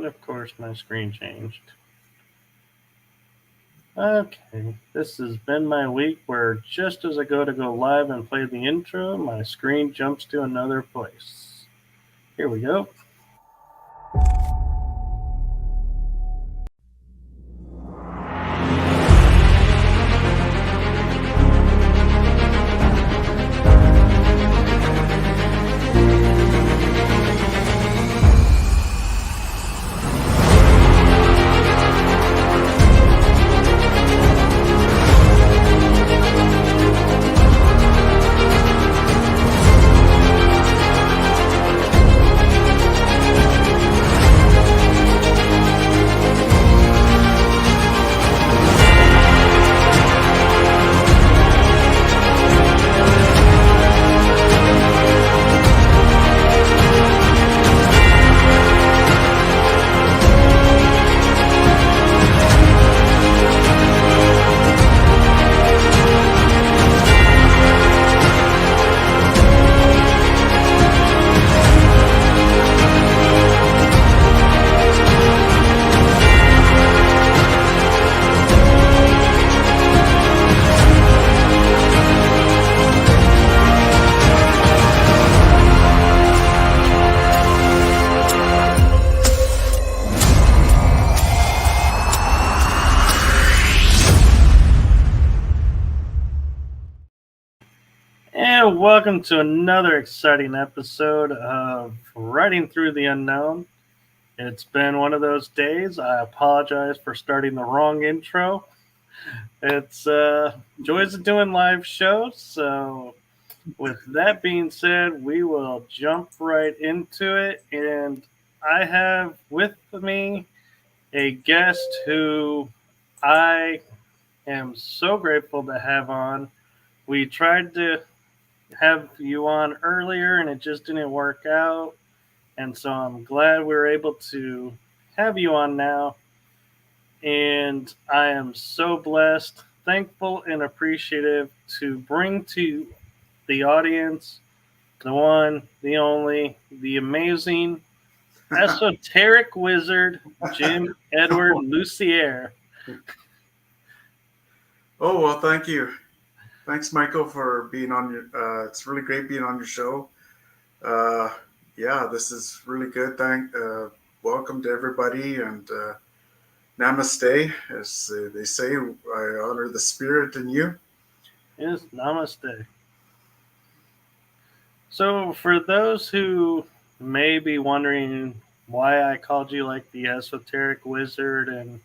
of course, my screen changed. Okay, this has been my week where just as I go live and play the intro, my screen jumps to another place. Here we go. And welcome to another exciting episode of Writing Through the Unknown. It's been one of those days. I apologize for starting the wrong intro. It's joys of doing live shows. So, with that being said, we will jump right into it. And I have with me a guest who I am so grateful to have on. We tried to have you on earlier and it just didn't work out. And so I'm glad we were able to have you on now. And I am so blessed, thankful, and appreciative to bring to the audience the one, the only, the amazing, esoteric wizard, Jim Edward Lucier. Oh, well, thank you. Thanks, Michael, for being on your. It's really great being on your show. Yeah, this is really good. Welcome to everybody, and namaste, as they say. I honor the spirit in you. Yes, namaste. So, for those who may be wondering why I called you like the esoteric wizard and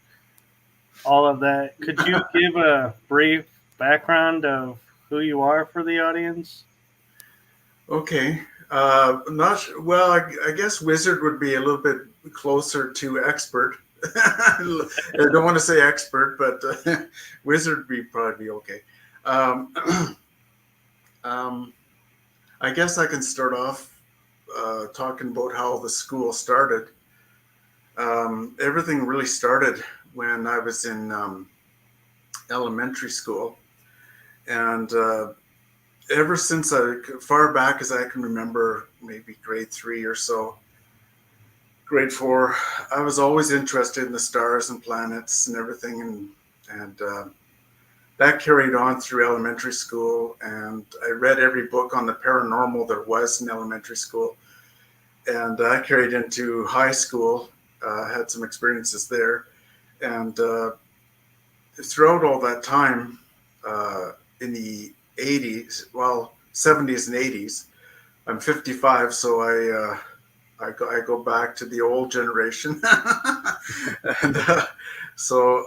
all of that, could you give a brief background of who you are for the audience? Okay. Well, I guess wizard would be a little bit closer to expert. I don't want to say expert, but wizard would probably be okay. I guess I can start off talking about how the school started. Everything really started when I was in elementary school, and ever since far back as I can remember, maybe grade 3 or so, grade 4, I was always interested in the stars and planets and everything, and that carried on through elementary school. And I read every book on the paranormal there was in elementary school, and that carried into high school. Had some experiences there, and throughout all that time, in the 80s, well, 70s and 80s, I'm 55, so I go back to the old generation, and so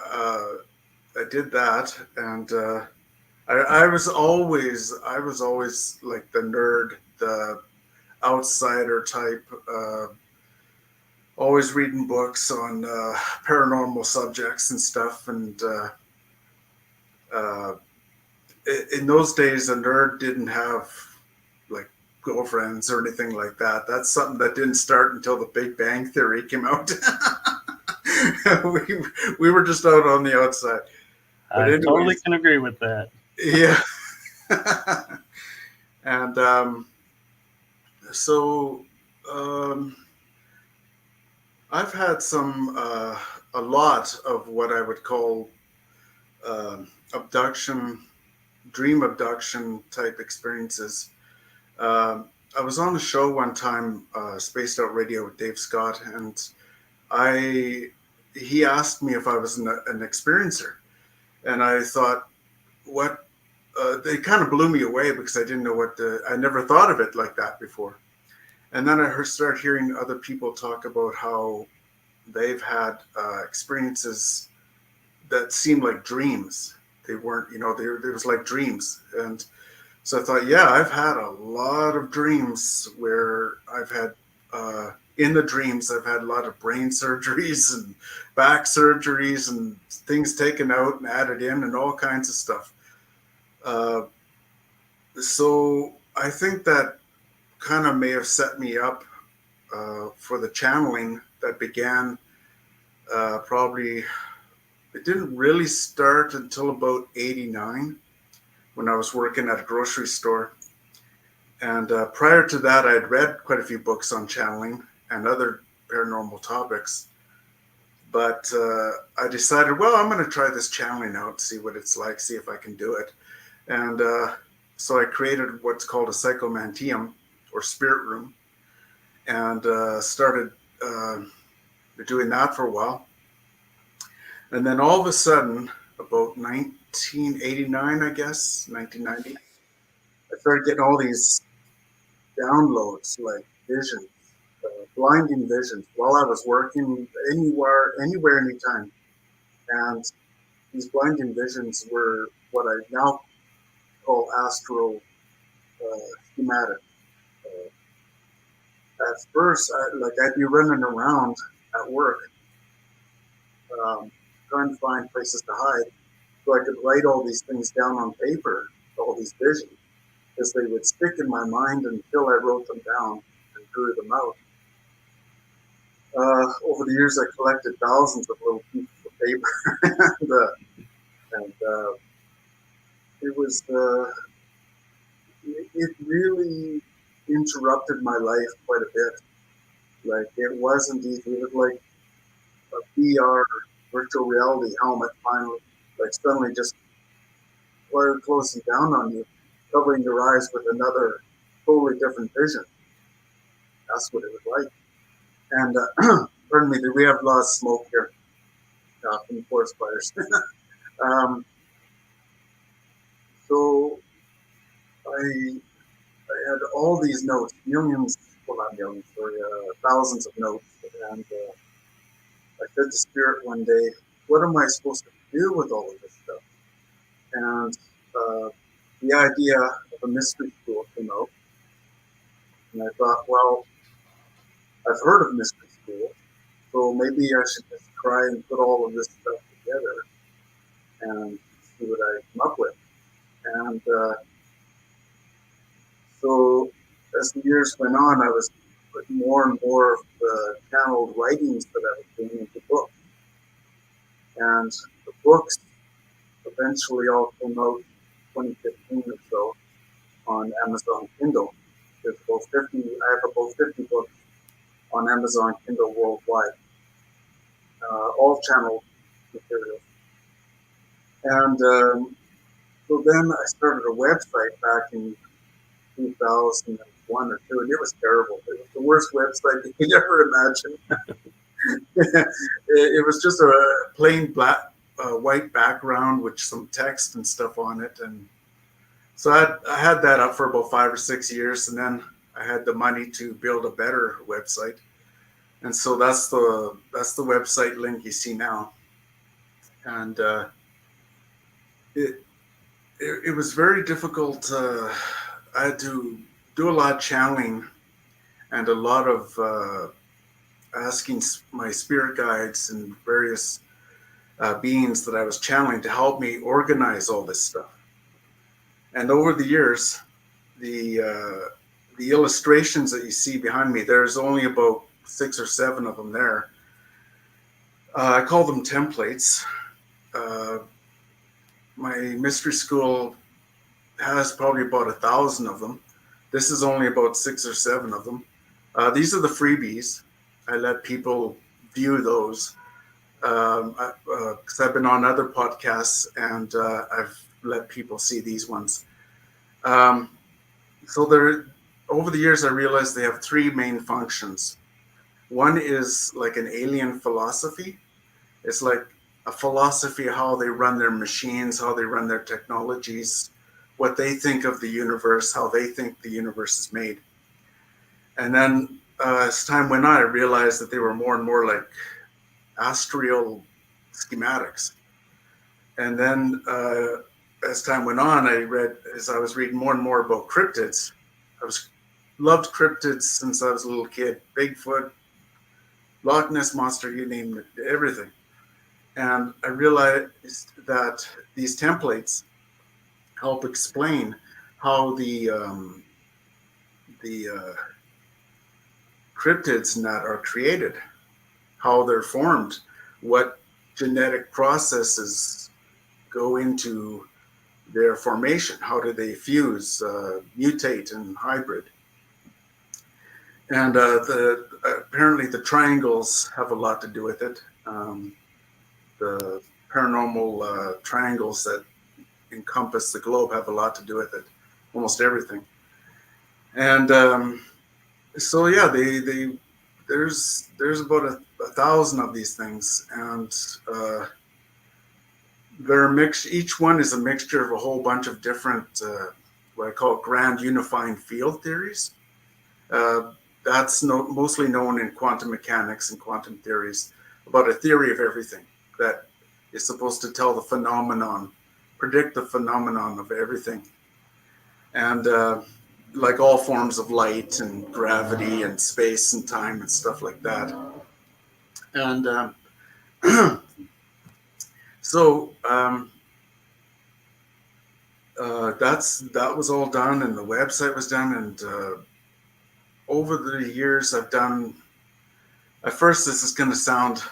I did that, and I was always like the nerd, the outsider type. Always reading books on paranormal subjects and stuff, and in those days, a nerd didn't have like girlfriends or anything like that. That's something that didn't start until the Big Bang Theory came out. we were just out on the outside. But I totally can agree with that. Yeah. And so I've had a lot of what I would call abduction, dream abduction type experiences. I was on a show one time, Spaced Out Radio with Dave Scott, and I he asked me if I was an experiencer, and I thought, what? They kind of blew me away because I didn't know I never thought of it like that before. And then started hearing other people talk about how they've had experiences that seemed like dreams. They weren't, it was like dreams. And so I thought, yeah, I've had a lot of dreams where I've had, in the dreams, I've had a lot of brain surgeries and back surgeries and things taken out and added in and all kinds of stuff. Uh, so I think that kind of may have set me up for the channeling that began probably, it didn't really start until about 89 when I was working at a grocery store. And prior to that, I had read quite a few books on channeling and other paranormal topics. But I decided, well, I'm going to try this channeling out, see what it's like, see if I can do it. And so I created what's called a psychomanteum or spirit room and started doing that for a while. And then all of a sudden, about 1989, I guess, 1990, I started getting all these downloads, like visions, blinding visions, while I was working anywhere, anytime. And these blinding visions were what I now call astral schematic. At first, I'd be running around at work, trying to find places to hide, so I could write all these things down on paper, all these visions, because they would stick in my mind until I wrote them down and drew them out. Over the years, I collected thousands of little pieces of paper, and it was it really interrupted my life quite a bit. Like it wasn't easy. It was like a VR virtual reality helmet finally, like suddenly just closing down on you, covering your eyes with another totally different vision. That's what it was like. And pardon me, we have a lot of smoke here from forest fires. um, so I had all these notes, millions, well not millions, sorry, thousands of notes, and I said to Spirit one day, "What am I supposed to do with all of this stuff?" And the idea of a mystery school came out, and I thought, well, I've heard of mystery school, so maybe I should just try and put all of this stuff together and see what I come up with. And so as the years went on, I was putting more and more of the channeled writings that I was doing into books. And the books eventually all came out in 2015 or so on Amazon Kindle. There's about 50, I have about 50 books on Amazon Kindle worldwide, all channeled materials. And so then I started a website back in 2001 or two, and it was terrible. It was the worst website you could ever imagine. It was just a plain black, white background with some text and stuff on it, and so I had that up for about 5 or 6 years, and then I had the money to build a better website, and so that's the website link you see now, and it was very difficult. I had to do a lot of channeling and a lot of asking my spirit guides and various beings that I was channeling to help me organize all this stuff. And over the years, the illustrations that you see behind me, there's only about 6 or 7 of them there. I call them templates. My mystery school has probably about 1,000 of them. This is only about 6 or 7 of them. These are the freebies. I let people view those. Because I've been on other podcasts and I've let people see these ones. So there, over the years, I realized they have three main functions. One is like an alien philosophy. It's like a philosophy of how they run their machines, how they run their technologies, what they think of the universe, how they think the universe is made. And then as time went on, I realized that they were more and more like astral schematics. And then as time went on, as I was reading more and more about cryptids, loved cryptids since I was a little kid. Bigfoot, Loch Ness Monster, you name it, everything. And I realized that these templates help explain how the cryptids and that are created, how they're formed, what genetic processes go into their formation, how do they fuse, mutate, and hybrid. And apparently the triangles have a lot to do with it. The paranormal triangles that encompass the globe have a lot to do with it, almost everything. And so yeah, there's about 1,000 of these things, and they're mixed. Each one is a mixture of a whole bunch of different what I call grand unifying field theories. That's mostly known in quantum mechanics and quantum theories, about a theory of everything that is supposed to tell the phenomenon, predict the phenomenon of everything. And like all forms of light and gravity and space and time and stuff like that. And so that was all done, and the website was done. And over the years, I've done. At first, this is going to sound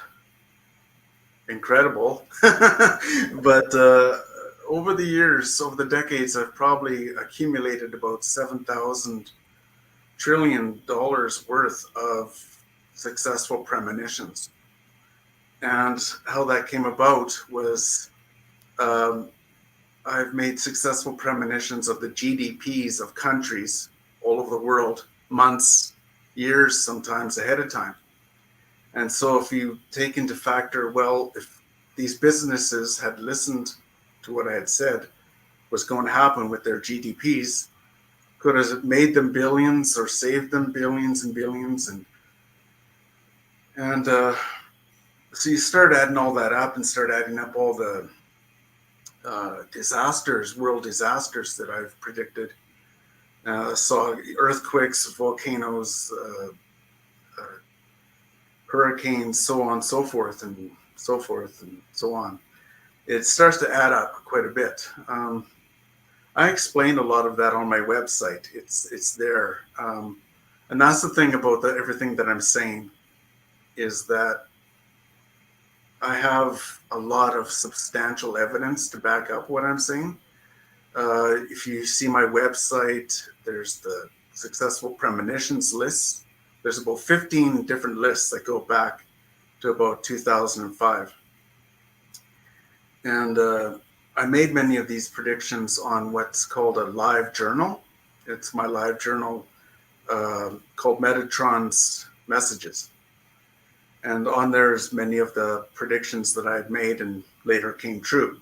incredible, but over the years, over the decades, I've probably accumulated about $7,000 trillion worth of successful premonitions. And how that came about was I've made successful premonitions of the GDPs of countries all over the world, months, years, sometimes ahead of time. And so if you take into factor, well, if these businesses had listened to what I had said was going to happen with their GDPs, could have made them billions or saved them billions and billions. And so you start adding all that up and start adding up all the disasters, world disasters that I've predicted. Saw earthquakes, volcanoes, hurricanes, so on, so forth, and so forth, and so on. It starts to add up quite a bit. I explained a lot of that on my website. It's there. And that's the thing about everything that I'm saying, is that I have a lot of substantial evidence to back up what I'm saying. If you see my website, there's the successful premonitions list. There's about 15 different lists that go back to about 2005. And I made many of these predictions on what's called a live journal. It's my live journal called Metatron's Messages. And on there's many of the predictions that I had made and later came true.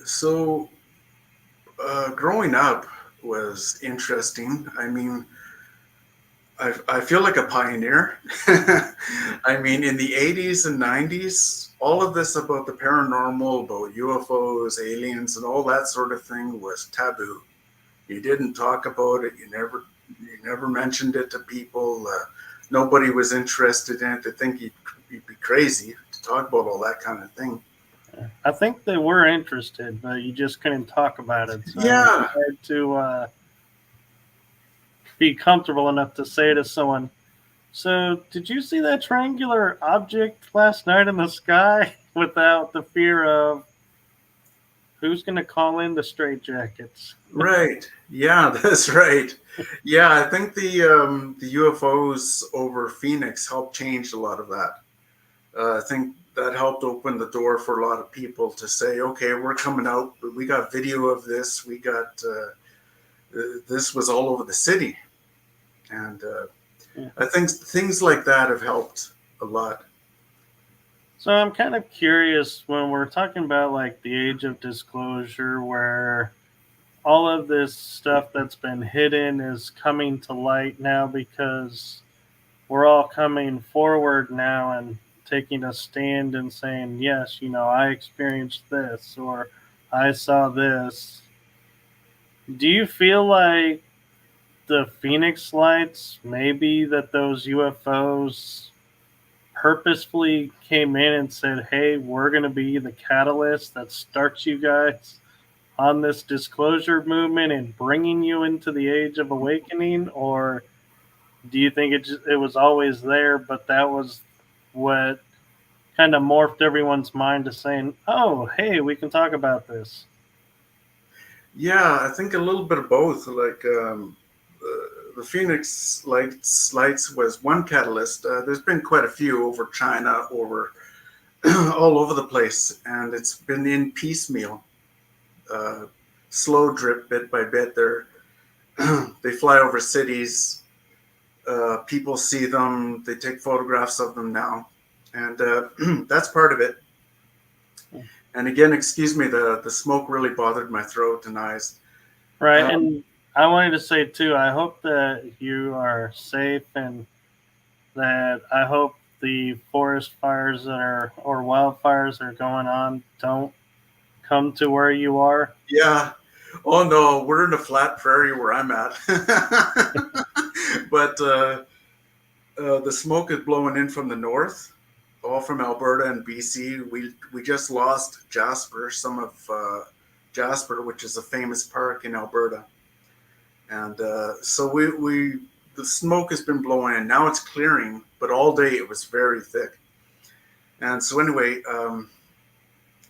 So growing up was interesting. I mean, I feel like a pioneer. I mean, in the 80s and 90s, all of this about the paranormal, about UFOs, aliens, and all that sort of thing was taboo. You didn't talk about it. You never mentioned it to people. Nobody was interested in it. They think you'd be crazy to talk about all that kind of thing. I think they were interested, but you just couldn't talk about it. So Yeah. I had to be comfortable enough to say to someone, so did you see that triangular object last night in the sky? Without the fear of who's going to call in the straitjackets? Right. Yeah, that's right. Yeah, I think the UFOs over Phoenix helped change a lot of that. I think that helped open the door for a lot of people to say, okay, we're coming out, but we got video of this. We got this was all over the city, and Yeah. I think things like that have helped a lot. So I'm kind of curious when we're talking about like the age of disclosure, where all of this stuff that's been hidden is coming to light now because we're all coming forward now and taking a stand and saying, yes, I experienced this or I saw this. Do you feel like the Phoenix lights, maybe that those UFOs purposefully came in and said, hey, we're going to be the catalyst that starts you guys on this disclosure movement and bringing you into the age of awakening? Or do you think it was always there, but that was what kind of morphed everyone's mind to saying, oh, hey, we can talk about this? Yeah, I think a little bit of both. Like the Phoenix lights was one catalyst. There's been quite a few over China, over all over the place, and it's been in piecemeal, uh, slow drip, bit by bit. They fly over cities. People see them. They take photographs of them now, and that's part of it. And again, excuse me, the smoke really bothered my throat and eyes. Right. Um, And I wanted to say, too, I hope that you are safe and that I hope the forest fires that are or wildfires that are going on don't come to where you are. yeah. Oh no, we're in a flat prairie where I'm at. But the smoke is blowing in from the north, all from Alberta and BC. We just lost Jasper, some of Jasper, which is a famous park in Alberta, and so we the smoke has been blowing in. Now it's clearing, but all day it was very thick. And so anyway,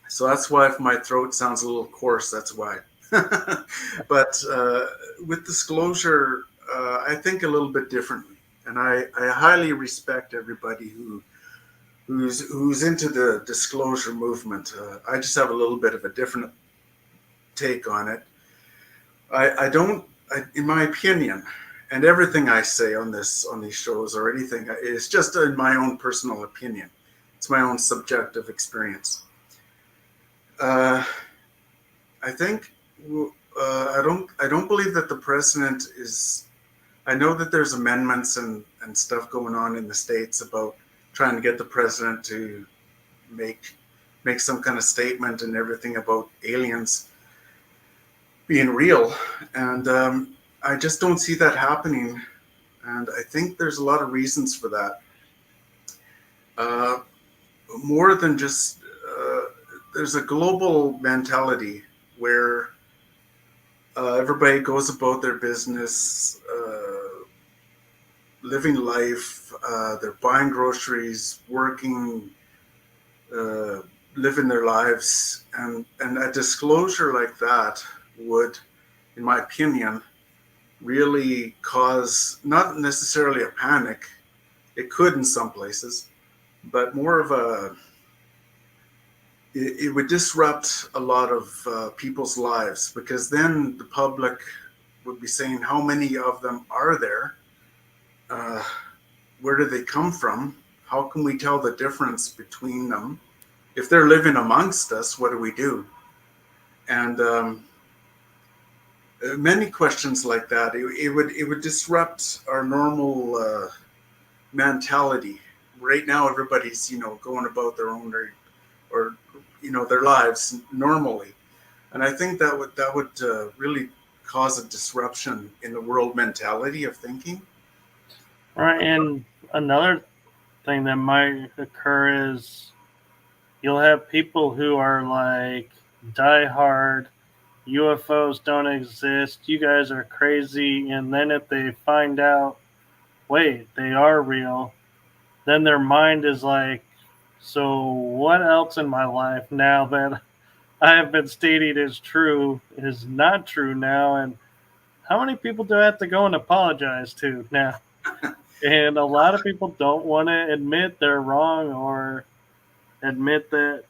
so that's why if my throat sounds a little coarse, that's why. But with disclosure, I think a little bit differently, and I highly respect everybody who's into the disclosure movement. I just have a little bit of a different take on it. I don't, in my opinion, and everything I say on these shows or anything is just in my own personal opinion. It's my own subjective experience. Uh, I think I don't believe that the president is. I know that there's amendments and stuff going on in the states about trying to get the president to make make some kind of statement and everything about aliens being real, and I just don't see that happening. And I think there's a lot of reasons for that. Uh, More than just there's a global mentality where everybody goes about their business, living life. They're buying groceries, working, uh, living their lives, and a disclosure like that would, in my opinion, really cause not necessarily a panic. It could in some places, but more of a it would disrupt a lot of people's lives because then the public would be saying, how many of them are there? Uh, where do they come from? How can we tell the difference between them? If they're living amongst us, what do we do? And many questions like that. It would disrupt our normal mentality. Right now, everybody's going about their own or their lives normally, and I think that would really cause a disruption in the world mentality of thinking. Right. And another thing that might occur is you'll have people who are like diehard UFOs don't exist, you guys are crazy, and then if they find out, wait, they are real, then their mind is like, so what else in my life now that I have been stating is true is not true now, and how many people do I have to go and apologize to now? And a lot of people don't want to admit they're wrong or admit that,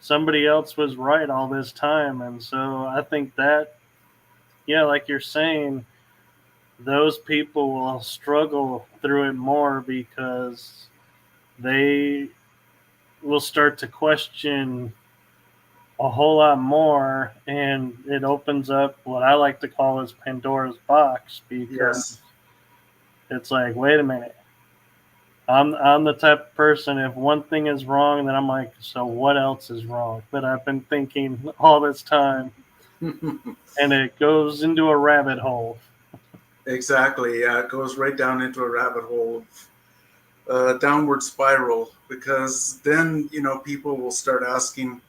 somebody else was right all this time. And so I think that, yeah, like you're saying, those people will struggle through it more because they will start to question a whole lot more, and it opens up what I like to call as Pandora's box, because Yes. it's like, wait a minute, I'm the type of person, if one thing is wrong, then I'm like, so what else is wrong that I've been thinking all this time? And it goes into a rabbit hole. Exactly. Yeah, it goes right down into a rabbit hole, downward spiral. Because then people will start asking,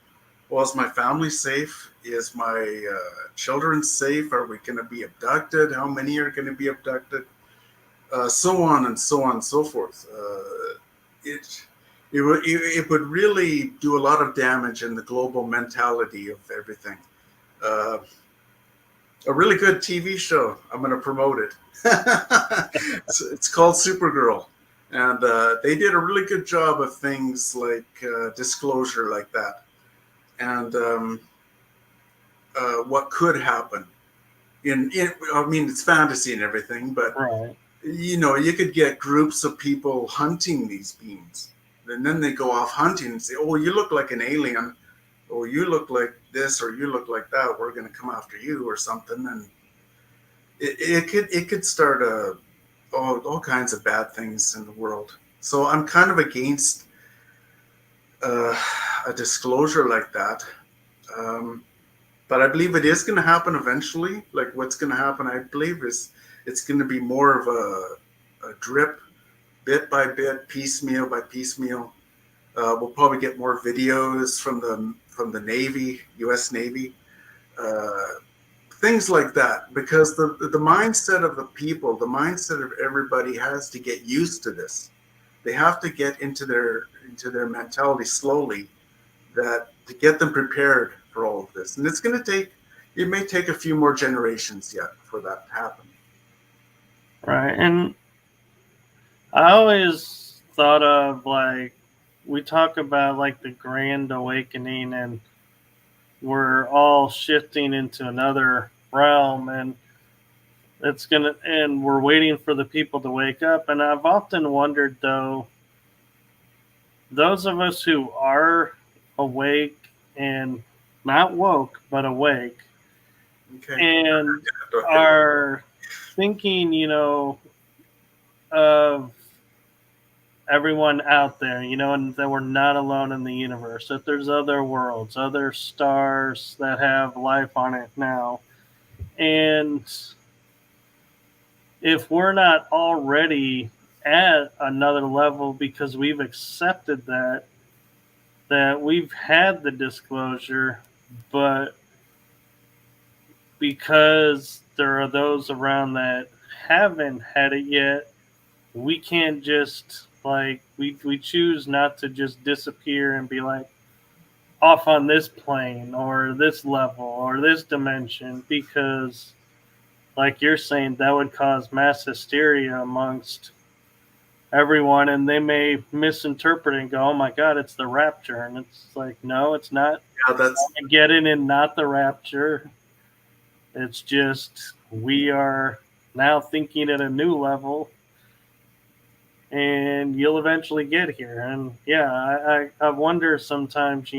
"Well, is my family safe? Is my children safe? Are we going to be abducted? How many are going to be abducted?" So on and so on and so forth. It it would really do a lot of damage in the global mentality of everything. Uh, a really good TV show. I'm going to promote it. It's called Supergirl, and they did a really good job of things like disclosure, like that, and what could happen. I mean, it's fantasy and everything, but Right. you could get groups of people hunting these beings, and then they go off hunting and say, "Oh, you look like an alien. Oh, you look like this, or you look like that. We're going to come after you, or something." And it could start all kinds of bad things in the world. So I'm kind of against uh, a disclosure like that. Um, but I believe it is going to happen eventually. Like what's going to happen, I believe, is it's going to be more of a drip, bit by bit, piecemeal by piecemeal. We'll probably get more videos from the Navy, U.S. Navy, uh, things like that. Because the mindset of the people, the mindset of everybody, has to get used to this. They have to get into their mentality slowly, that to get them prepared for all of this. And it's going to take, it may take a few more generations yet for that to happen. Right. And I always thought of, like, we talk about like the grand awakening, and we're all shifting into another realm, and and we're waiting for the people to wake up. And I've often wondered, though, those of us who are awake and not woke, but awake, Okay. and Go ahead. are thinking, of everyone out there, and that we're not alone in the universe, that there's other worlds, other stars that have life on it now. And if we're not already at another level because we've accepted that we've had the disclosure, but because there are those around that haven't had it yet, we can't just, like, we choose not to just disappear and be like off on this plane or this level or this dimension, because like you're saying, that would cause mass hysteria amongst everyone, and they may misinterpret and go, "Oh my God, it's the rapture," and it's like, no, it's not. Yeah, that's Get it, and not the rapture. It's just we are now thinking at a new level, and you'll eventually get here. And yeah, I wonder sometimes,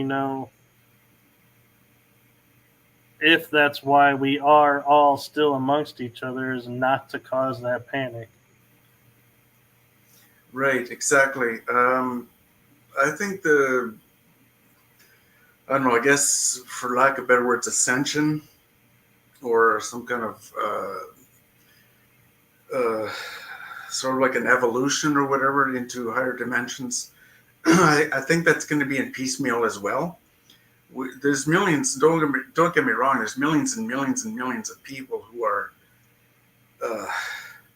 if that's why we are all still amongst each other, is not to cause that panic. right. Exactly. I think I don't know, I guess for lack of better words, ascension, or some kind of uh, sort of like an evolution or whatever into higher dimensions. I think that's going to be in piecemeal as well. There's millions. Don't get me wrong. There's millions and millions and millions of people who are uh,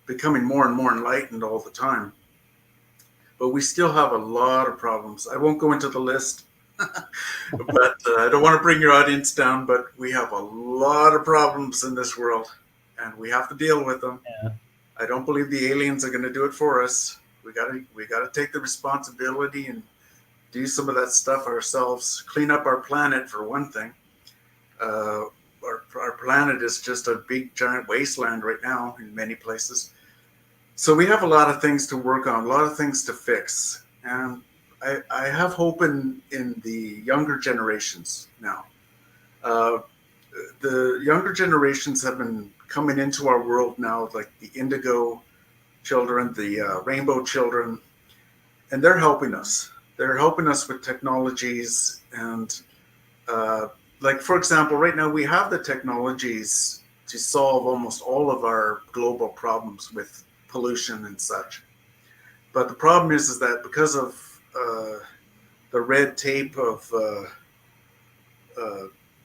becoming more and more enlightened all the time. But we still have a lot of problems. I won't go into the list. But I don't want to bring your audience down, but we have a lot of problems in this world, and we have to deal with them. Yeah. I don't believe the aliens are going to do it for us. We gotta take the responsibility and do some of that stuff ourselves. Clean up our planet for one thing. Uh, our planet is just a big giant wasteland right now in many places. So we have a lot of things to work on, a lot of things to fix, and I have hope in the younger generations now. Uh, the younger generations have been coming into our world now, like the indigo children, the rainbow children, and they're helping us. They're helping us with technologies and, uh, like, for example, right now we have the technologies to solve almost all of our global problems with pollution and such. But the problem is that because of the red tape of uh,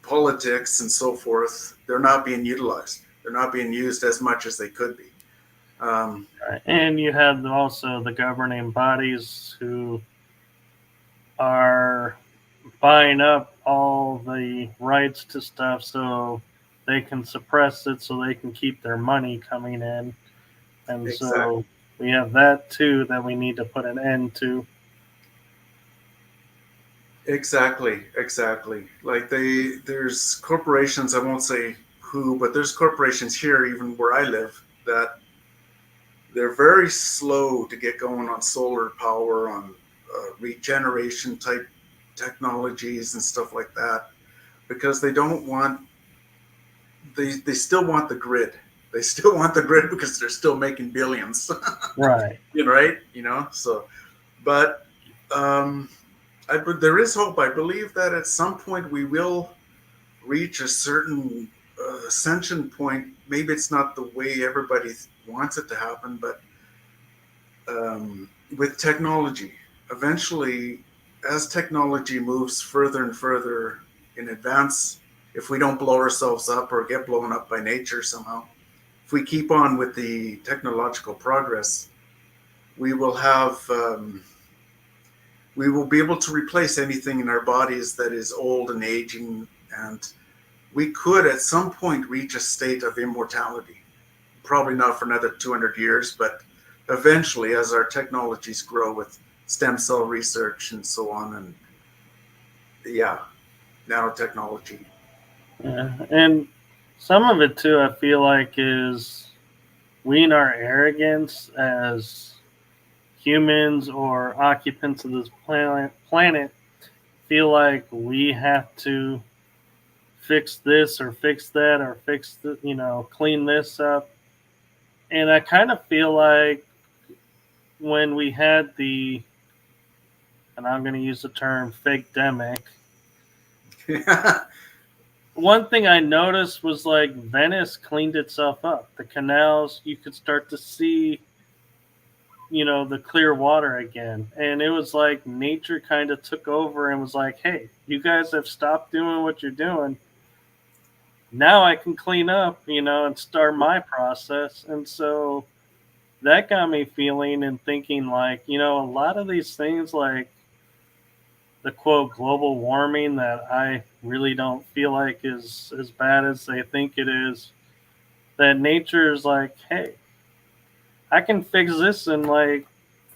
politics and so forth, they're not being utilized. They're not being used as much as they could be. Um, Right. And you have also the governing bodies who are buying up all the rights to stuff so they can suppress it so they can keep their money coming in. And exactly. so we have that too that we need to put an end to. Exactly. Like there's corporations. I won't say who, but there's corporations here, even where I live, that they're very slow to get going on solar power, on regeneration type technologies and stuff like that, because they don't want. They still want the grid. They still want the grid because they're still making billions. Right. Right? You know. So, but um, there is hope. I believe that at some point we will reach a certain ascension point. Maybe it's not the way everybody wants it to happen, but with technology, eventually, as technology moves further and further in advance, if we don't blow ourselves up or get blown up by nature somehow, if we keep on with the technological progress, we will have we will be able to replace anything in our bodies that is old and aging, and we could at some point reach a state of immortality. Probably not for another 200 years, but eventually, as our technologies grow with stem cell research and so on, and yeah, nanotechnology. Yeah. And some of it too, I feel like, is we in our arrogance as humans or occupants of this planet feel like we have to fix this or fix that or fix the, clean this up. And I kind of feel like when we had the, and I'm going to use the term fake demic, one thing I noticed was like Venice cleaned itself up. The canals, you could start to see, the clear water again. And it was like nature kind of took over and was like, hey, you guys have stopped doing what you're doing. Now I can clean up, and start my process. And so that got me feeling and thinking like, a lot of these things like the quote global warming that I really don't feel like is as bad as they think it is. That nature is like, hey, I can fix this in like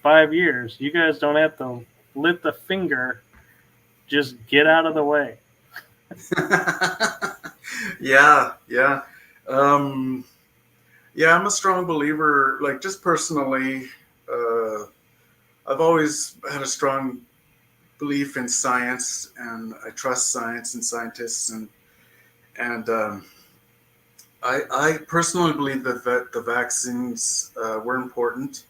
5 years. You guys don't have to lift a finger. Just get out of the way. Yeah. Um, yeah, I'm a strong believer, like just personally, uh, I've always had a strong belief in science, and I trust science and scientists, and I personally believe that the vaccines were important.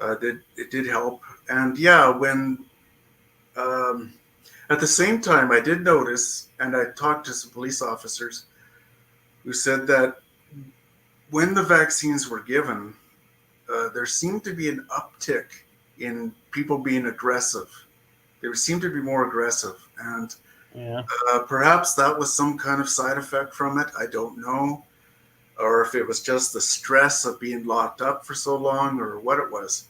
It did help, and yeah, when um, at the same time, I did notice, and I talked to some police officers who said that when the vaccines were given, there seemed to be an uptick in people being aggressive. They seemed to be more aggressive, and Yeah. perhaps that was some kind of side effect from it. I don't know, or if it was just the stress of being locked up for so long, or what it was.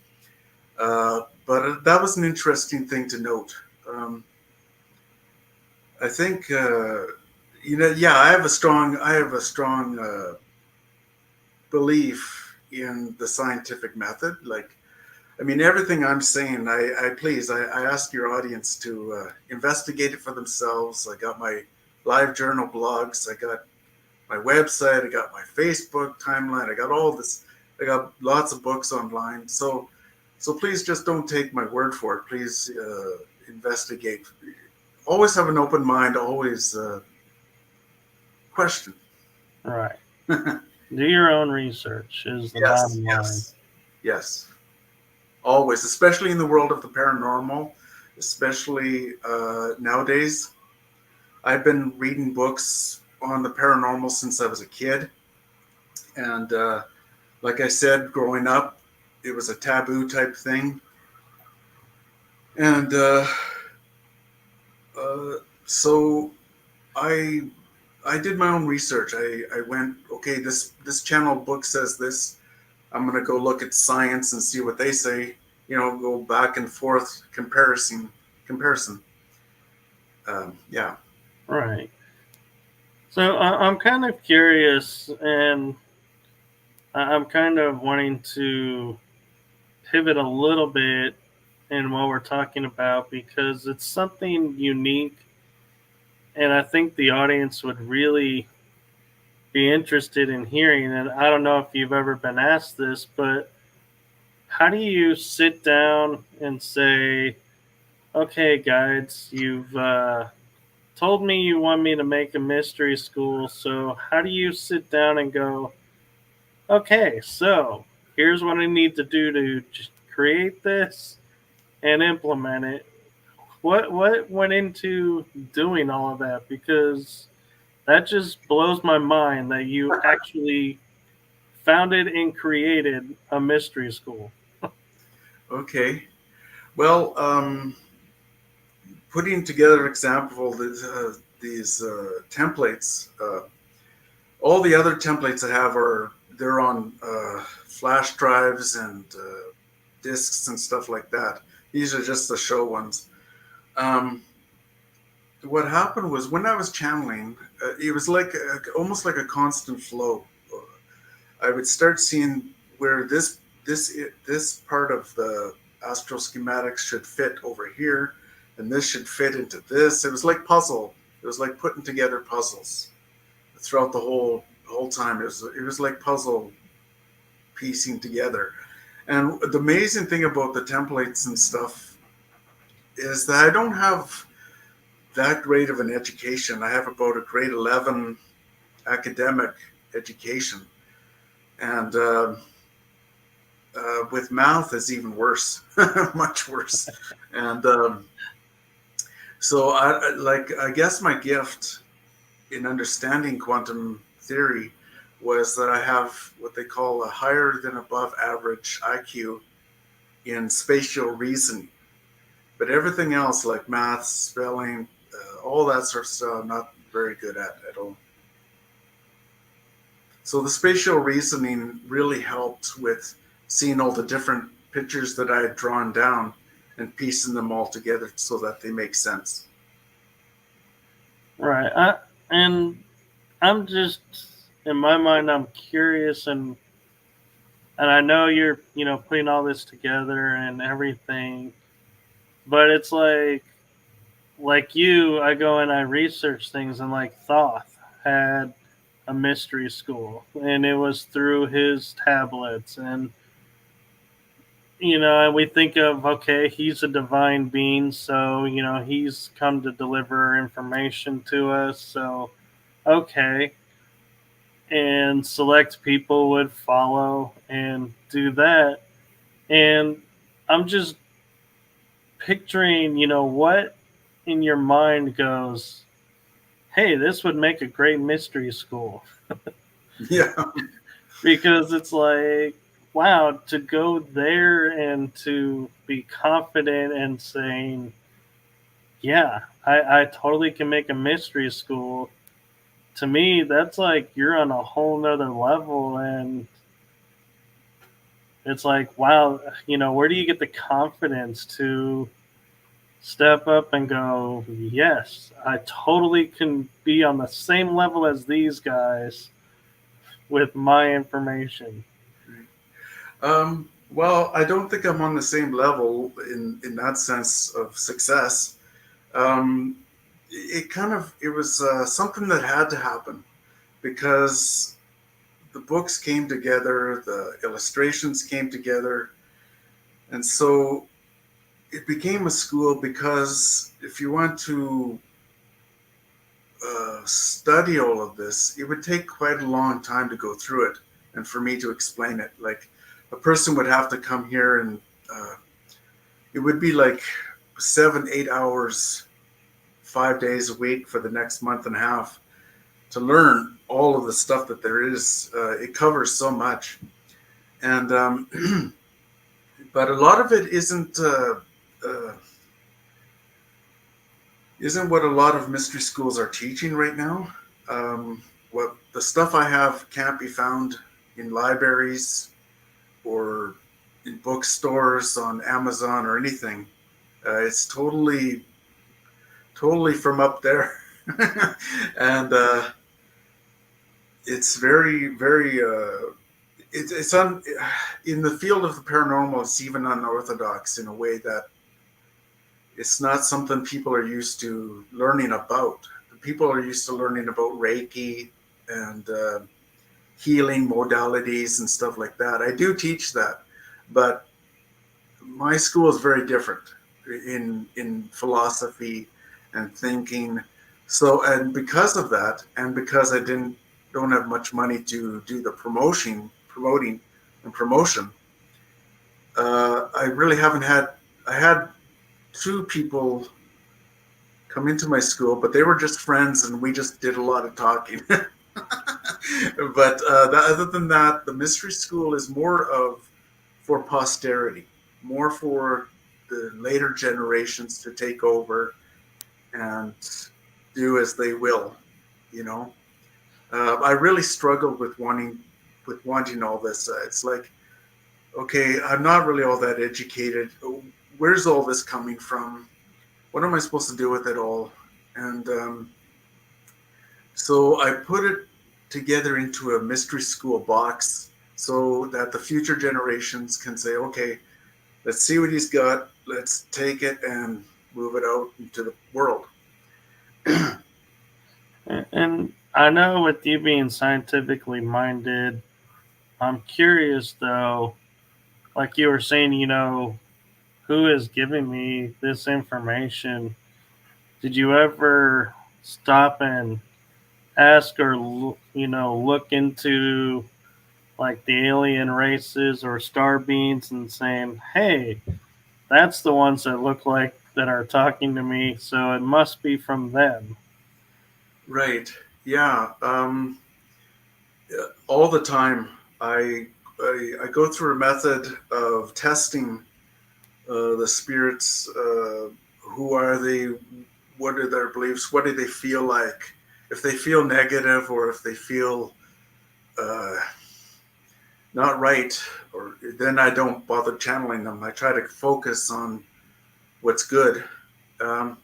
But that was an interesting thing to note. Um, I think yeah, I have a strong belief in the scientific method. Like, I mean, everything I'm saying, I ask your audience to investigate it for themselves. I got my live journal blogs, I got my website, I got my Facebook timeline, I got all this, I got lots of books online. So please just don't take my word for it. Please investigate. Always have an open mind. Always question. Right. Do your own research is the Yes, bottom line. yes, yes. Always, especially in the world of the paranormal, especially nowadays. I've been reading books on the paranormal since I was a kid. And like I said, growing up, it was a taboo type thing. And uh, so I I did my own research. I went, okay, this channel book says this. I'm gonna go look at science and see what they say. Go back and forth comparison. Yeah. Right. So I'm kind of curious, and I'm kind of wanting to pivot a little bit in what we're talking about because it's something unique, and I think the audience would really be interested in hearing. And I don't know if you've ever been asked this, but how do you sit down and say, okay, guides, you've told me you want me to make a mystery school. So, how do you sit down and go, okay, so here's what I need to do to just create this and implement it? What went into doing all of that? Because that just blows my mind that you actually founded and created a mystery school. Okay. Well, putting together example these templates. All the other templates I have they're on flash drives and discs and stuff like that. These are just the show ones. Um, what happened was when I was channeling, it was like almost like a constant flow. I would start seeing where this part of the astral schematics should fit over here, and this should fit into this. It was like puzzle. It was like putting together puzzles throughout the whole time. It was like puzzle piecing together. And the amazing thing about the templates and stuff is that I don't have that great of an education. I have about a grade 11 academic education. And with math is even worse, much worse. And so I guess my gift in understanding quantum theory was that I have what they call a higher than above average IQ in spatial reasoning. But everything else, like math, spelling, all that sort of stuff, I'm not very good at all. So the spatial reasoning really helped with seeing all the different pictures that I had drawn down and piecing them all together so that they make sense. Right. And I'm just in my mind I'm curious, and I know you're, putting all this together and everything, but it's like you, I go and I research things, and like Thoth had a mystery school, and it was through his tablets. And and we think of, okay, he's a divine being, so he's come to deliver information to us, so okay. And select people would follow and do that. And I'm just picturing, what in your mind goes, hey, this would make a great mystery school. Yeah. Because it's like, wow, to go there and to be confident and saying, yeah, I totally can make a mystery school. To me, that's like you're on a whole nother level. And it's like, wow, where do you get the confidence to step up and go, yes, I totally can be on the same level as these guys with my information. Well, I don't think I'm on the same level in that sense of success. Um, it was something that had to happen because the books came together, the illustrations came together, and so it became a school because if you want to study all of this, it would take quite a long time to go through it and for me to explain it. Like a person would have to come here and uh, it would be like 7, 8 hours, 5 days a week for the next month and a half to learn all of the stuff that there is. It covers so much. And, but a lot of it uh, isn't what a lot of mystery schools are teaching right now. What the stuff I have can't be found in libraries or in bookstores on Amazon or anything. It's totally from up there, and it's very. It's in the field of the paranormal. It's even unorthodox in a way that it's not something people are used to learning about. People are used to learning about Reiki and healing modalities and stuff like that. I do teach that, but my school is very different in philosophy and thinking. So, and because of that, and because I don't have much money to do the promoting, and promotion, I really haven't had. I had two people come into my school, but they were just friends, and we just did a lot of talking. But other than that, the mystery school is more of for posterity, more for the later generations to take over and do as they will. You know, I really struggled with wanting all this. It's like, okay, I'm not really all that educated. Where's all this coming from? What am I supposed to do with it all? And so I put it together into a mystery school box so that the future generations can say, okay, let's see what he's got. Let's take it and move it out into the world. And I know with you being scientifically minded, I'm curious though, like you were saying, who is giving me this information? Did you ever stop and ask or, look into like the alien races or star beings and saying, hey, that's the ones that look like that are talking to me, so it must be from them? Right. Yeah. All the time, I go through a method of testing the spirits. Who are they? What are their beliefs? What do they feel like? If they feel negative or if they feel uh, not right, or then I don't bother channeling them. I try to focus on what's good. Um,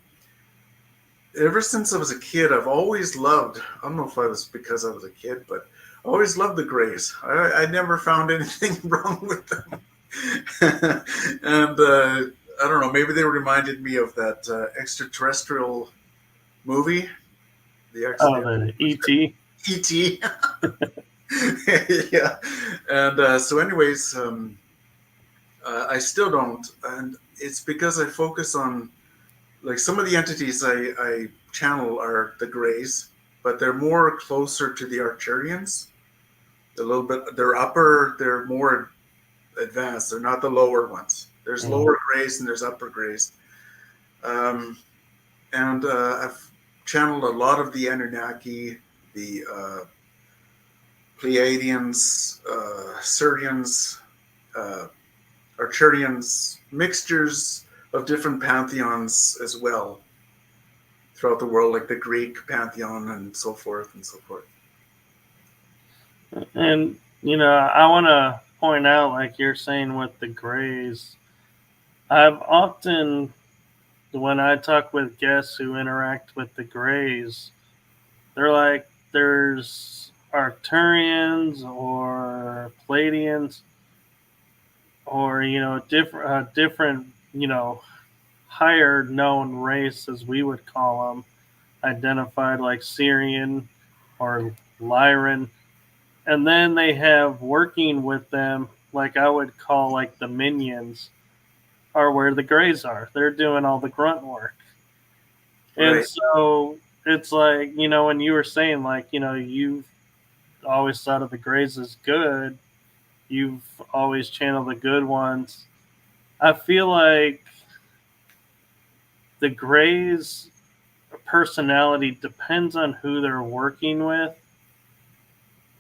Ever since I was a kid, I've always loved. I don't know if I was because I was a kid, but I always loved the Greys. I never found anything wrong with them, and I don't know. Maybe they reminded me of that extraterrestrial movie, Oh, the ET. E.T. Yeah, and so, anyways, I still don't, and it's because I focus on like some of the entities I channel are the Greys, but they're more closer to the Arcturians. A little bit, they're more advanced. They're not the lower ones. There's Mm. lower Greys and there's upper Greys. Um, and I've channeled a lot of the Anunnaki, the Pleiadians, Sirians, uh, Arcturians, mixtures of different pantheons as well throughout the world, like the Greek pantheon and so forth and so forth. And I want to point out, like you're saying with the Greys, I've often when I talk with guests who interact with the Greys, they're like, there's Arcturians or Palladians or different higher known race as we would call them, identified like Syrian or Lyran, and then they have working with them like I would call like the minions are where the Greys are. They're doing all the grunt work. And Right. so it's like, when you were saying, like, you've always thought of the Greys as good, you've always channeled the good ones. I feel like the Greys' personality depends on who they're working with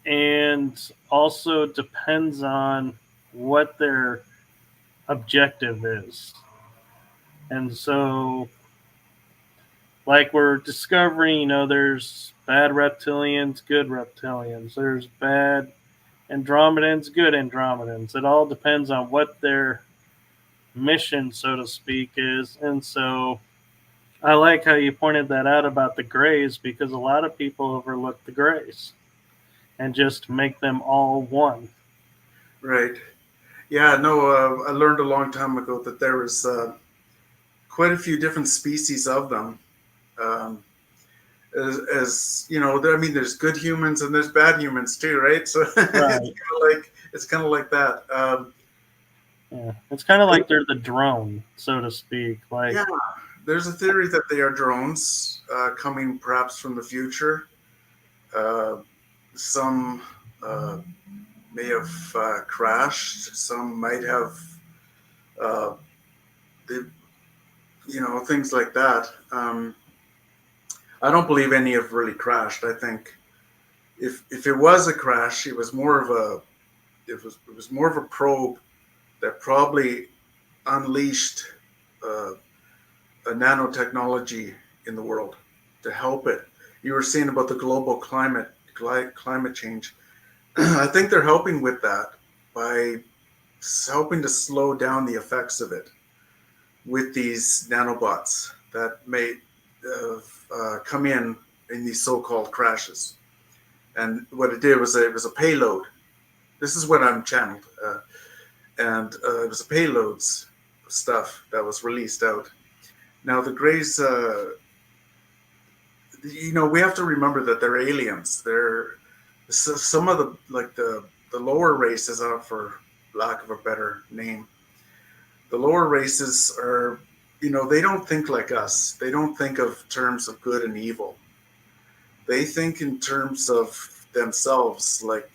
and also depends on what their objective is. And so, like, we're discovering, there's bad reptilians, good reptilians. There's bad Andromedans, good Andromedans. It all depends on what their mission, so to speak, is. And so I like how you pointed that out about the Greys because a lot of people overlook the Greys and just make them all one. Right. Yeah. No. I learned a long time ago that there was quite a few different species of them. Um, as you know, I mean, there's good humans and there's bad humans too, right? So Right. it's kind of like that. Yeah. It's kind of like they're the drone, so to speak. Like, Yeah, there's a theory that they are drones coming perhaps from the future. Uh, some may have crashed. Some might have, uh, they, things like that. I don't believe any have really crashed. I think if it was a crash, it was more of a probe that probably unleashed uh, a nanotechnology in the world to help it. You were saying about the global climate change. I think they're helping with that by helping to slow down the effects of it with these nanobots that may come in these so-called crashes. And what it did was it was a payload. This is what I'm channeled, and it was a payloads stuff that was released out. Now the Greys, we have to remember that they're aliens. They're some of the lower races, for lack of a better name. The lower races are, they don't think like us. They don't think of terms of good and evil. They think in terms of themselves. Like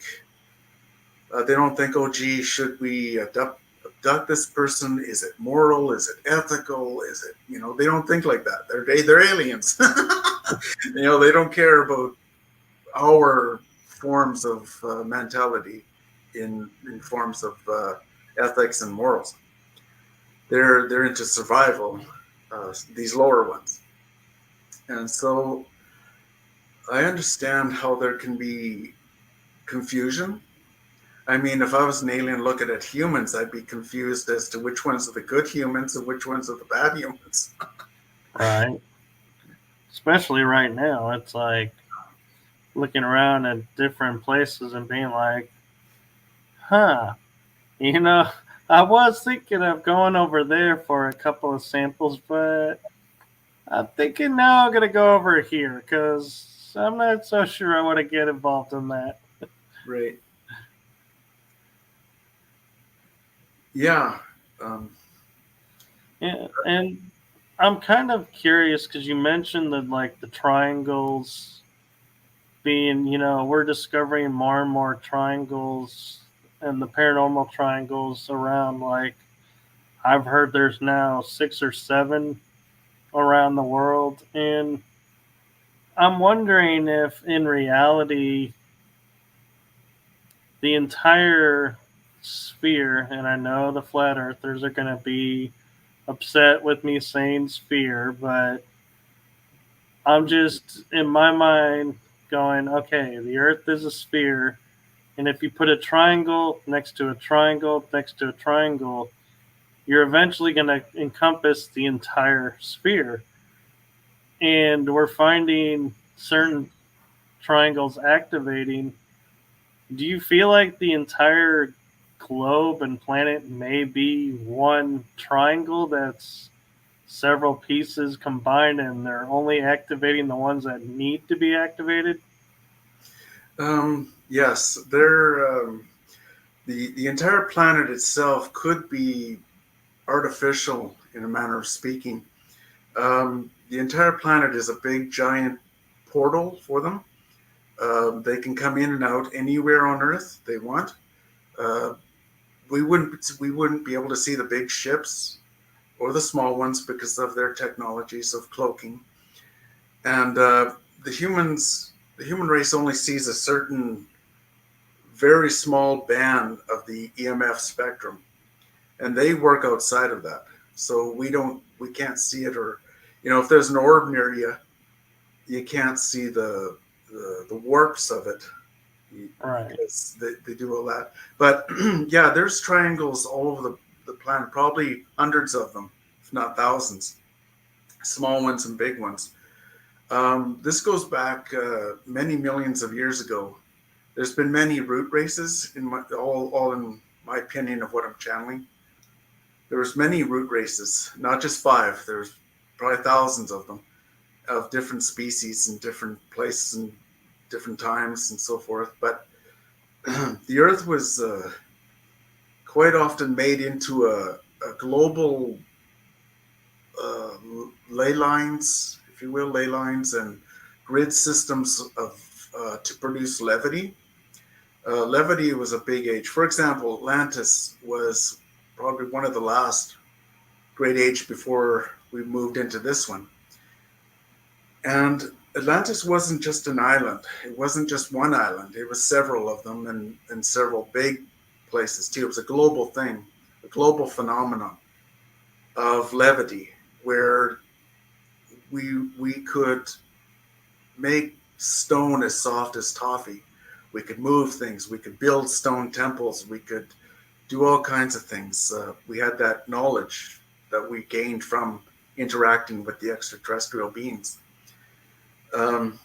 they don't think, oh, gee, should we abduct this person? Is it moral? Is it ethical? Is it, they don't think like that. They're aliens. They don't care about our forms of mentality in forms of ethics and morals. They're into survival. These lower ones, and so I understand how there can be confusion. I mean, if I was an alien looking at humans, I'd be confused as to which ones are the good humans and which ones are the bad humans. right. Especially right now, it's like looking around at different places and being like, huh, you know, I was thinking of going over there for a couple of samples, but I'm thinking now I'm going to go over here because I'm not so sure I want to get involved in that. Right. Yeah. Um, Yeah, and I'm kind of curious because you mentioned that like the triangles being, we're discovering more and more triangles and the paranormal triangles around. Like, I've heard there's now 6 or 7 around the world. And I'm wondering if in reality, the entire sphere, and I know the flat earthers are going to be upset with me saying sphere, but I'm just in my mind going, okay, the earth is a sphere. And if you put a triangle next to a triangle next to a triangle, you're eventually going to encompass the entire sphere. And we're finding certain triangles activating. Do you feel like the entire globe and planet may be one triangle that's several pieces combined and they're only activating the ones that need to be activated? Yes, the entire planet itself could be artificial in a manner of speaking. The entire planet is a big giant portal for them. They can come in and out anywhere on Earth they want. Uh, we wouldn't be able to see the big ships or the small ones because of their technologies of cloaking. And the human race only sees a certain very small band of the EMF spectrum, and they work outside of that. So we can't see it, or if there's an orb near you, you can't see the warps of it Right. because they do all that. But yeah, there's triangles all over the planet, probably hundreds of them, if not thousands, small ones and big ones. This goes back many millions of years ago. There's been many root races all in my opinion of what I'm channeling. There was many root races, not just five. There's probably thousands of them, of different species and different places and different times and so forth. But the Earth was quite often made into a global uh, ley lines, if you will, ley lines and grid systems of to produce levity. Levity was a big age. For example, Atlantis was probably one of the last great age before we moved into this one. And Atlantis wasn't just an island. It wasn't just one island. It was several of them and several big places too. It was a global thing, a global phenomenon of levity where we could make stone as soft as toffee. We could move things. We could build stone temples. We could do all kinds of things. We had that knowledge that we gained from interacting with the extraterrestrial beings. Um,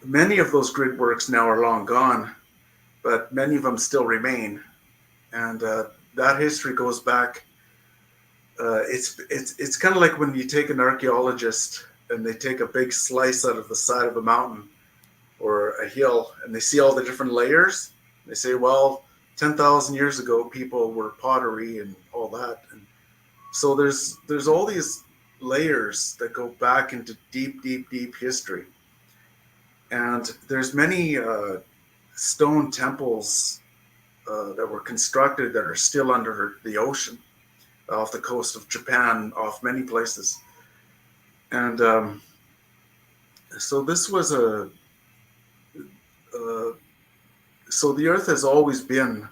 Many of those grid works now are long gone, but many of them still remain. And that history goes back. It's kind of like when you take an archaeologist and they take a big slice out of the side of a mountain or a hill and they see all the different layers. They say, well, 10,000 years ago, people were pottery and all that. And so there's all these layers that go back into deep, deep, deep history. And there's many stone temples that were constructed that are still under the ocean off the coast of Japan, off many places. And so this was uh, so the Earth has always been,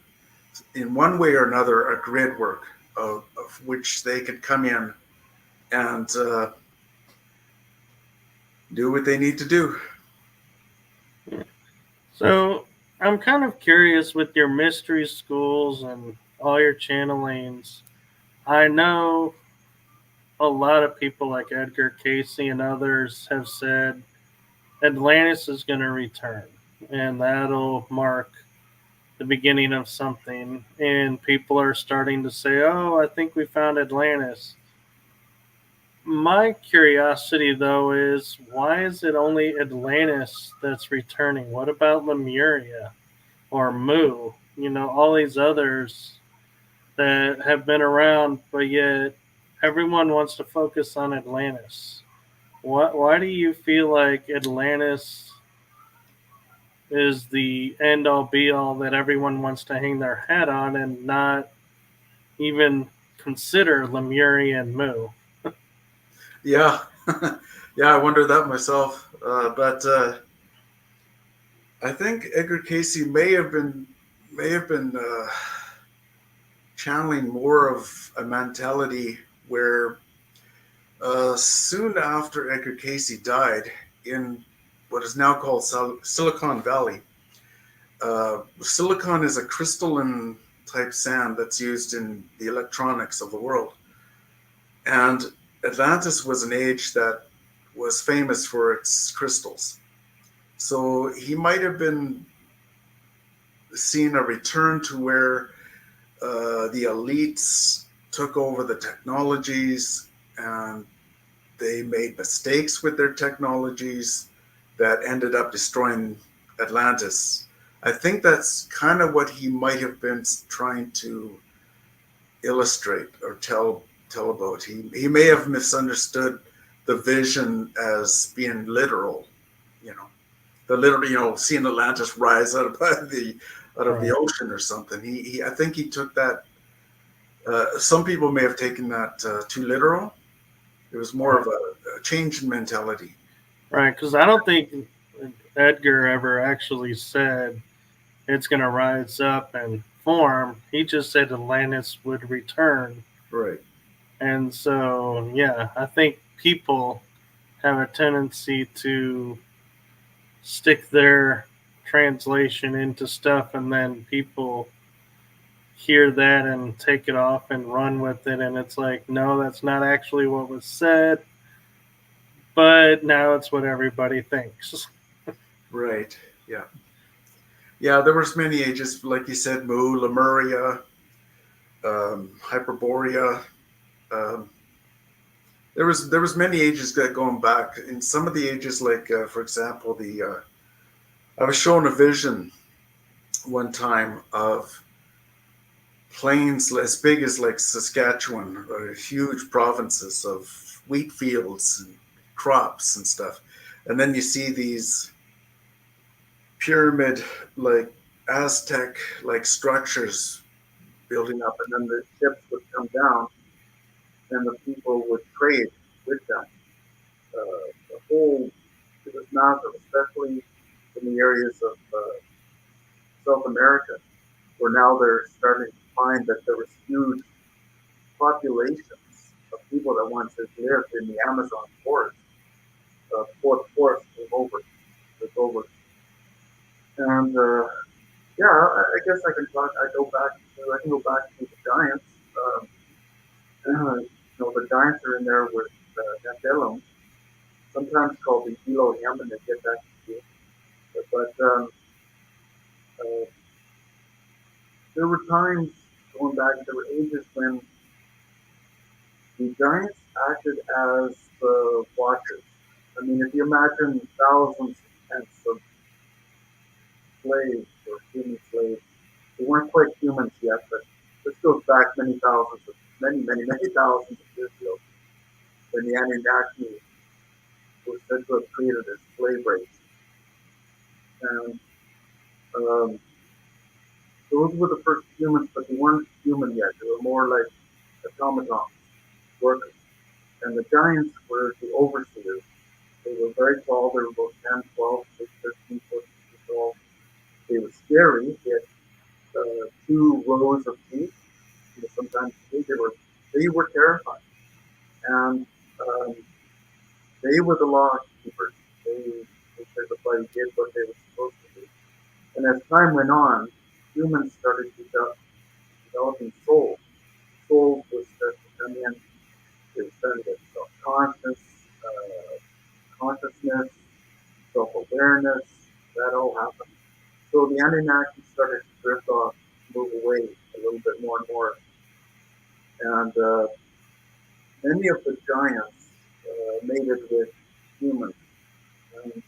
in one way or another, a grid work of which they could come in and do what they need to do. So I'm kind of curious with your mystery schools and all your channelings. I know a lot of people like Edgar Casey and others have said Atlantis is going to return, and that'll mark the beginning of something. And people are starting to say, "Oh, I think we found Atlantis." My curiosity, though, is why is it only Atlantis that's returning? What about Lemuria or Mu? All these others that have been around, but yet everyone wants to focus on Atlantis. Why do you feel like Atlantis is the end all be all that everyone wants to hang their hat on and not even consider Lemuria and Mu? Yeah, yeah, I wonder that myself. But I think Edgar Casey may have been channeling more of a mentality where soon after Edgar Casey died in what is now called Silicon Valley. Silicon is a crystalline type sand that's used in the electronics of the world. And Atlantis was an age that was famous for its crystals. So he might have been seeing a return to where the elites took over the technologies and they made mistakes with their technologies that ended up destroying Atlantis. I think that's kind of what he might have been trying to illustrate or tell about. He may have misunderstood the vision as being literal, you know, the literal, seeing Atlantis rise out of the Right. ocean or something. I think he took that. Some people may have taken that too literal. It was more Right. of a change in mentality. Right. Because I don't think Edgar ever actually said it's going to rise up and form. He just said Atlantis would return. Right. And so, yeah, I think people have a tendency to stick their translation into stuff, and then people hear that and take it off and run with it. And it's like, no, that's not actually what was said, but now it's what everybody thinks. Right. Yeah. Yeah. There was many ages, like you said, Mu, Lemuria, Hyperborea. Um, there was many ages that going back. In some of the ages, like for example, the I was shown a vision one time of plains as big as like Saskatchewan, huge provinces of wheat fields and crops and stuff, and then you see these pyramid like Aztec like structures building up, and then the ships would come down and the people would trade with them. The whole It was massive, especially in the areas of South America, where now they're starting to find that there was huge populations of people that once had lived in the Amazon forest before the forest took over. And yeah, I guess I can talk. I can go back to the giants. Um, the giants are in there with Nephilim, sometimes called the Elohim, and they get that confused. But uh, there were times going back. There were ages when the giants acted as the watchers. I mean, if you imagine thousands and tens of slaves or human slaves, they weren't quite humans yet, but this goes back many thousands of years ago, when the Anunnaki were said to have created a slave race. And um, those were the first humans, but they weren't human yet. They were more like automatons, workers. And the giants were the overseers. They were very tall. They were about 10, 12, 13, 14 feet tall. They were scary. They had two rows of teeth. Sometimes they were terrifying. And um, they were the law keepers. They everybody did what they were supposed to do. And as time went on, humans started developing souls. Souls was starting to come in. They were starting to get consciousness, self-awareness. That all happened. So the Anunnaki started to drift off, move away a little bit more and more. And many of the giants mated with humans. And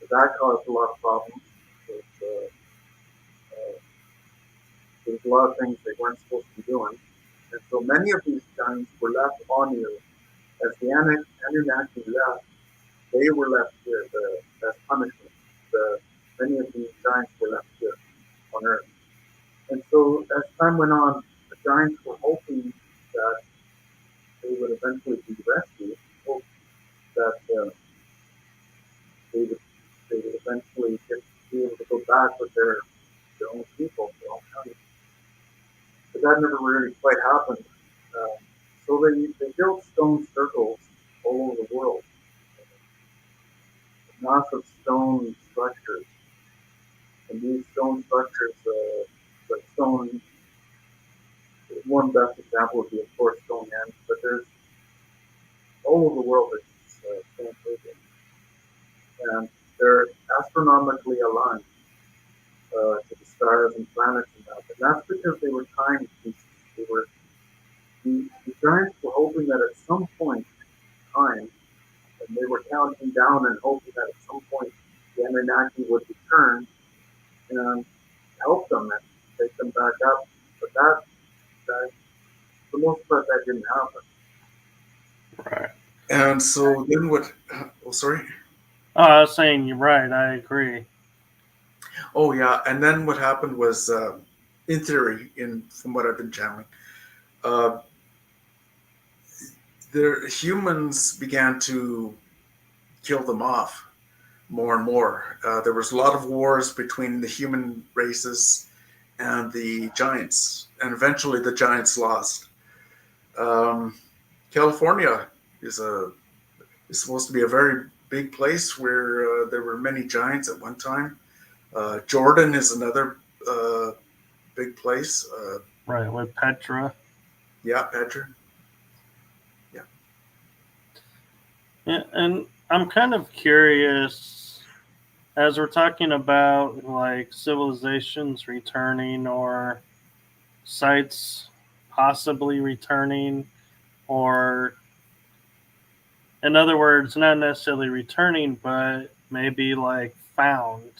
that caused a lot of problems. Because, there's a lot of things they weren't supposed to be doing. And so many of these giants were left on the earth. As the Anunnaki left, they were left here as punishment. Many of these giants were left here on earth. And so as time went on, the giants were hoping that they would eventually be rescued, hope that they would eventually be able to go back with their own people, their own country. But that never really quite happened. So they built stone circles all over the world, massive stone structures. And these stone structures, the stone one best example would be, of course, Stonehenge, but there's all over the world there's same pagan, and they're astronomically aligned to the stars and planets and that. And that's because they were time pieces. They were the giants were hoping that at some point in time, and they were counting down and hoping that at some point the Anunnaki would return and help them and take them back up. But that for the most part, that didn't happen. Right. And so then what? Oh, sorry. Oh, I was saying you're right. I agree. Oh, yeah. And then what happened was, in theory, from what I've been channeling, uh, humans began to kill them off more and more. There was a lot of wars between the human races and the giants, and eventually the giants lost. California is supposed to be a very big place where there were many giants at one time. Jordan is another big place. Right, with Petra. Yeah, Petra. Yeah. Yeah, and I'm kind of curious, as we're talking about like civilizations returning or sites possibly returning, or in other words, not necessarily returning, but maybe like found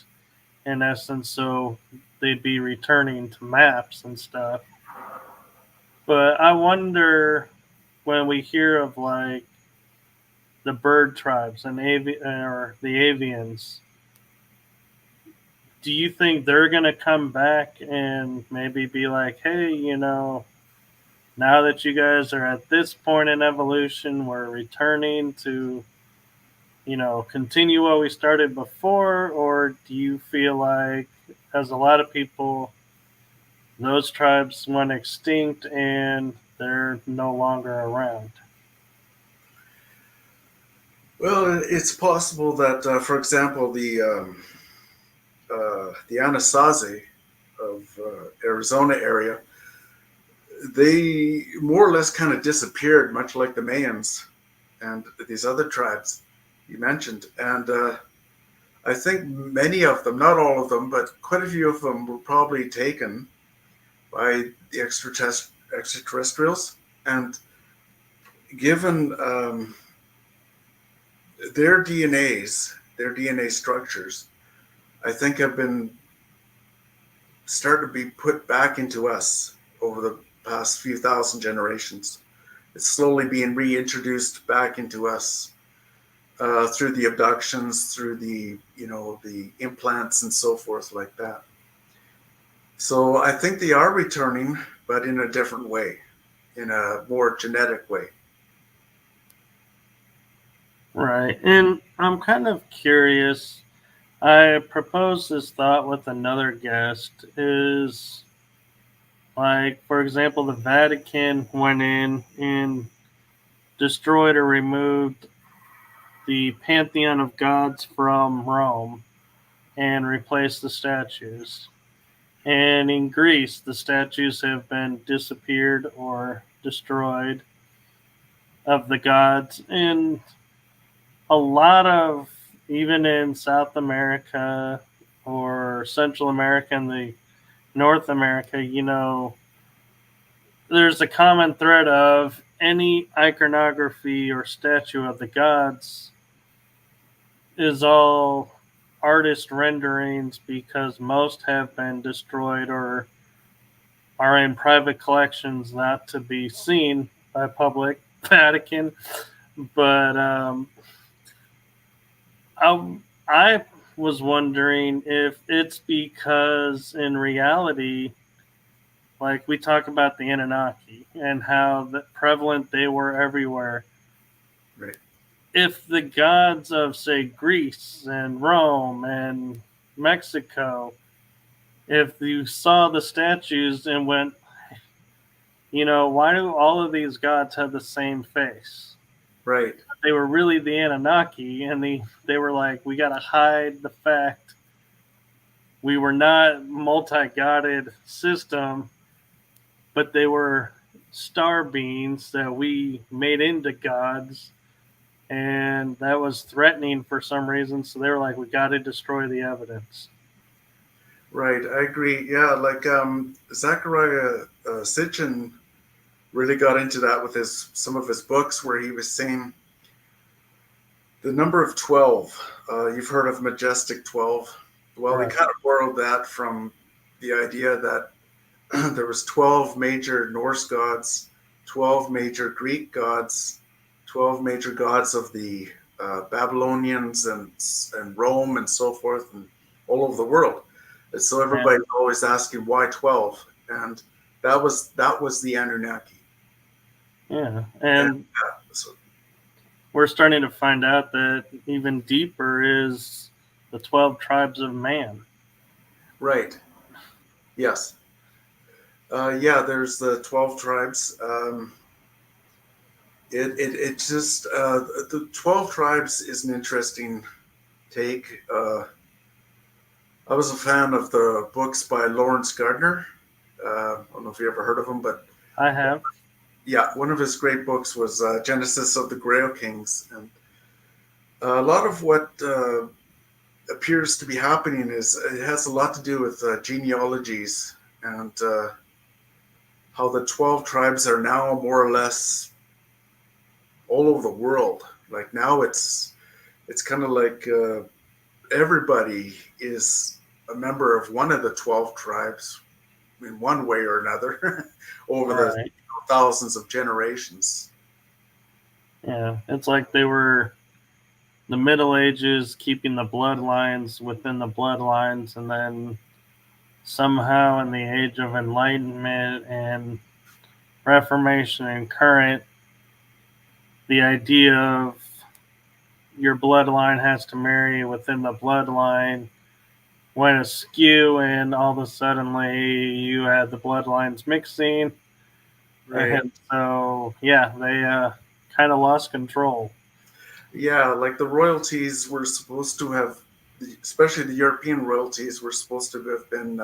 in essence, so they'd be returning to maps and stuff. But I wonder, when we hear of like the bird tribes and or the avians, do you think they're going to come back and maybe be like, hey, now that you guys are at this point in evolution, we're returning to, continue what we started before? Or do you feel like, as a lot of people, those tribes went extinct and they're no longer around? Well, it's possible that, for example, the Anasazi of Arizona area, they more or less kind of disappeared, much like the Mayans and these other tribes you mentioned. And I think many of them, not all of them, but quite a few of them were probably taken by the extraterrestrials. And given their their DNA structures, I think have been started to be put back into us over the past few thousand generations. It's slowly being reintroduced back into us through the abductions, through the implants and so forth like that. So I think they are returning, but in a different way, in a more genetic way. Right. And I'm kind of curious. I proposed this thought with another guest is, like, for example, the Vatican went in and destroyed or removed the pantheon of gods from Rome and replaced the statues. And in Greece, the statues have been disappeared or destroyed of the gods. And a lot of, even in South America or Central America and the North America, there's a common thread of any iconography or statue of the gods is all artist renderings, because most have been destroyed or are in private collections not to be seen by public Vatican. But I was wondering if it's because in reality, like we talk about the Anunnaki and how prevalent they were everywhere. Right. If the gods of, say, Greece and Rome and Mexico, if you saw the statues and went, why do all of these gods have the same face? Right. They were really the Anunnaki, and they were like, we got to hide the fact we were not multi-godded system, but they were star beings that we made into gods, and that was threatening for some reason. So they were like, we got to destroy the evidence. Right, I agree. Yeah, like Zachariah Sitchin really got into that with his some of his books, where he was saying the number of 12. You've heard of Majestic 12. Well, he Right. kind of borrowed that from the idea that there was 12 major Norse gods, 12 major Greek gods, 12 major gods of the Babylonians and Rome and so forth and all over the world. And so And everybody's always asking why 12, and that was the Anunnaki. yeah, And and so, we're starting to find out that even deeper is the 12 tribes of man. right, yes, yeah. There's the 12 tribes. It just the 12 tribes is an interesting take. I was a fan of the books by Lawrence Gardner. I don't know if you ever heard of him, but I have. yeah, one of his great books was Genesis of the Grail Kings. And a lot of what appears to be happening is it has a lot to do with genealogies and how the 12 tribes are now more or less all over the world. Like now it's kind of like everybody is a member of one of the 12 tribes in one way or another over the Right. thousands of generations. Yeah. It's like they were the Middle Ages keeping the bloodlines within the bloodlines, and then somehow in the Age of Enlightenment and Reformation and current, the idea of your bloodline has to marry within the bloodline went askew, and all of a sudden you had the bloodlines mixing, Right. and so yeah, they kind of lost control. Yeah, like the royalties were supposed to have, especially the European royalties, were supposed to have been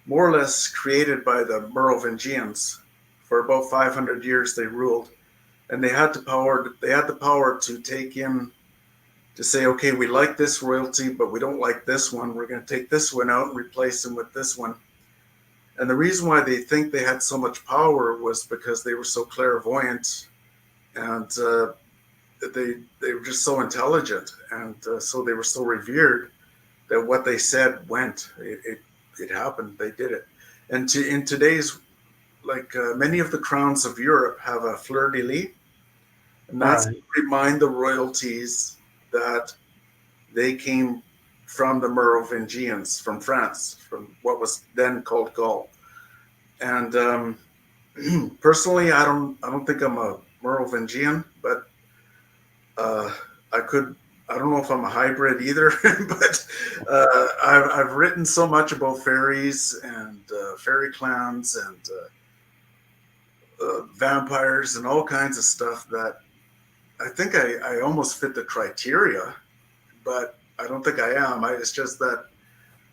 more or less created by the Merovingians. For about 500 years, they ruled, and they had the power. They had the power to take in to say, okay, we like this royalty, but we don't like this one. We're going to take this one out and replace them with this one. And the reason why they think they had so much power was because they were so clairvoyant and they were just so intelligent, and so they were so revered that what they said went. It happened. They did it. And in today's like many of the crowns of Europe have a fleur de lis, and that's to Right. remind the royalties that they came from the Merovingians, from France, from what was then called Gaul. And personally, I don't think I'm a Merovingian, but uh, I could. I don't know if I'm a hybrid either, but I've written so much about fairies and fairy clans and vampires and all kinds of stuff that I think I almost fit the criteria, but I don't think I am. It's just that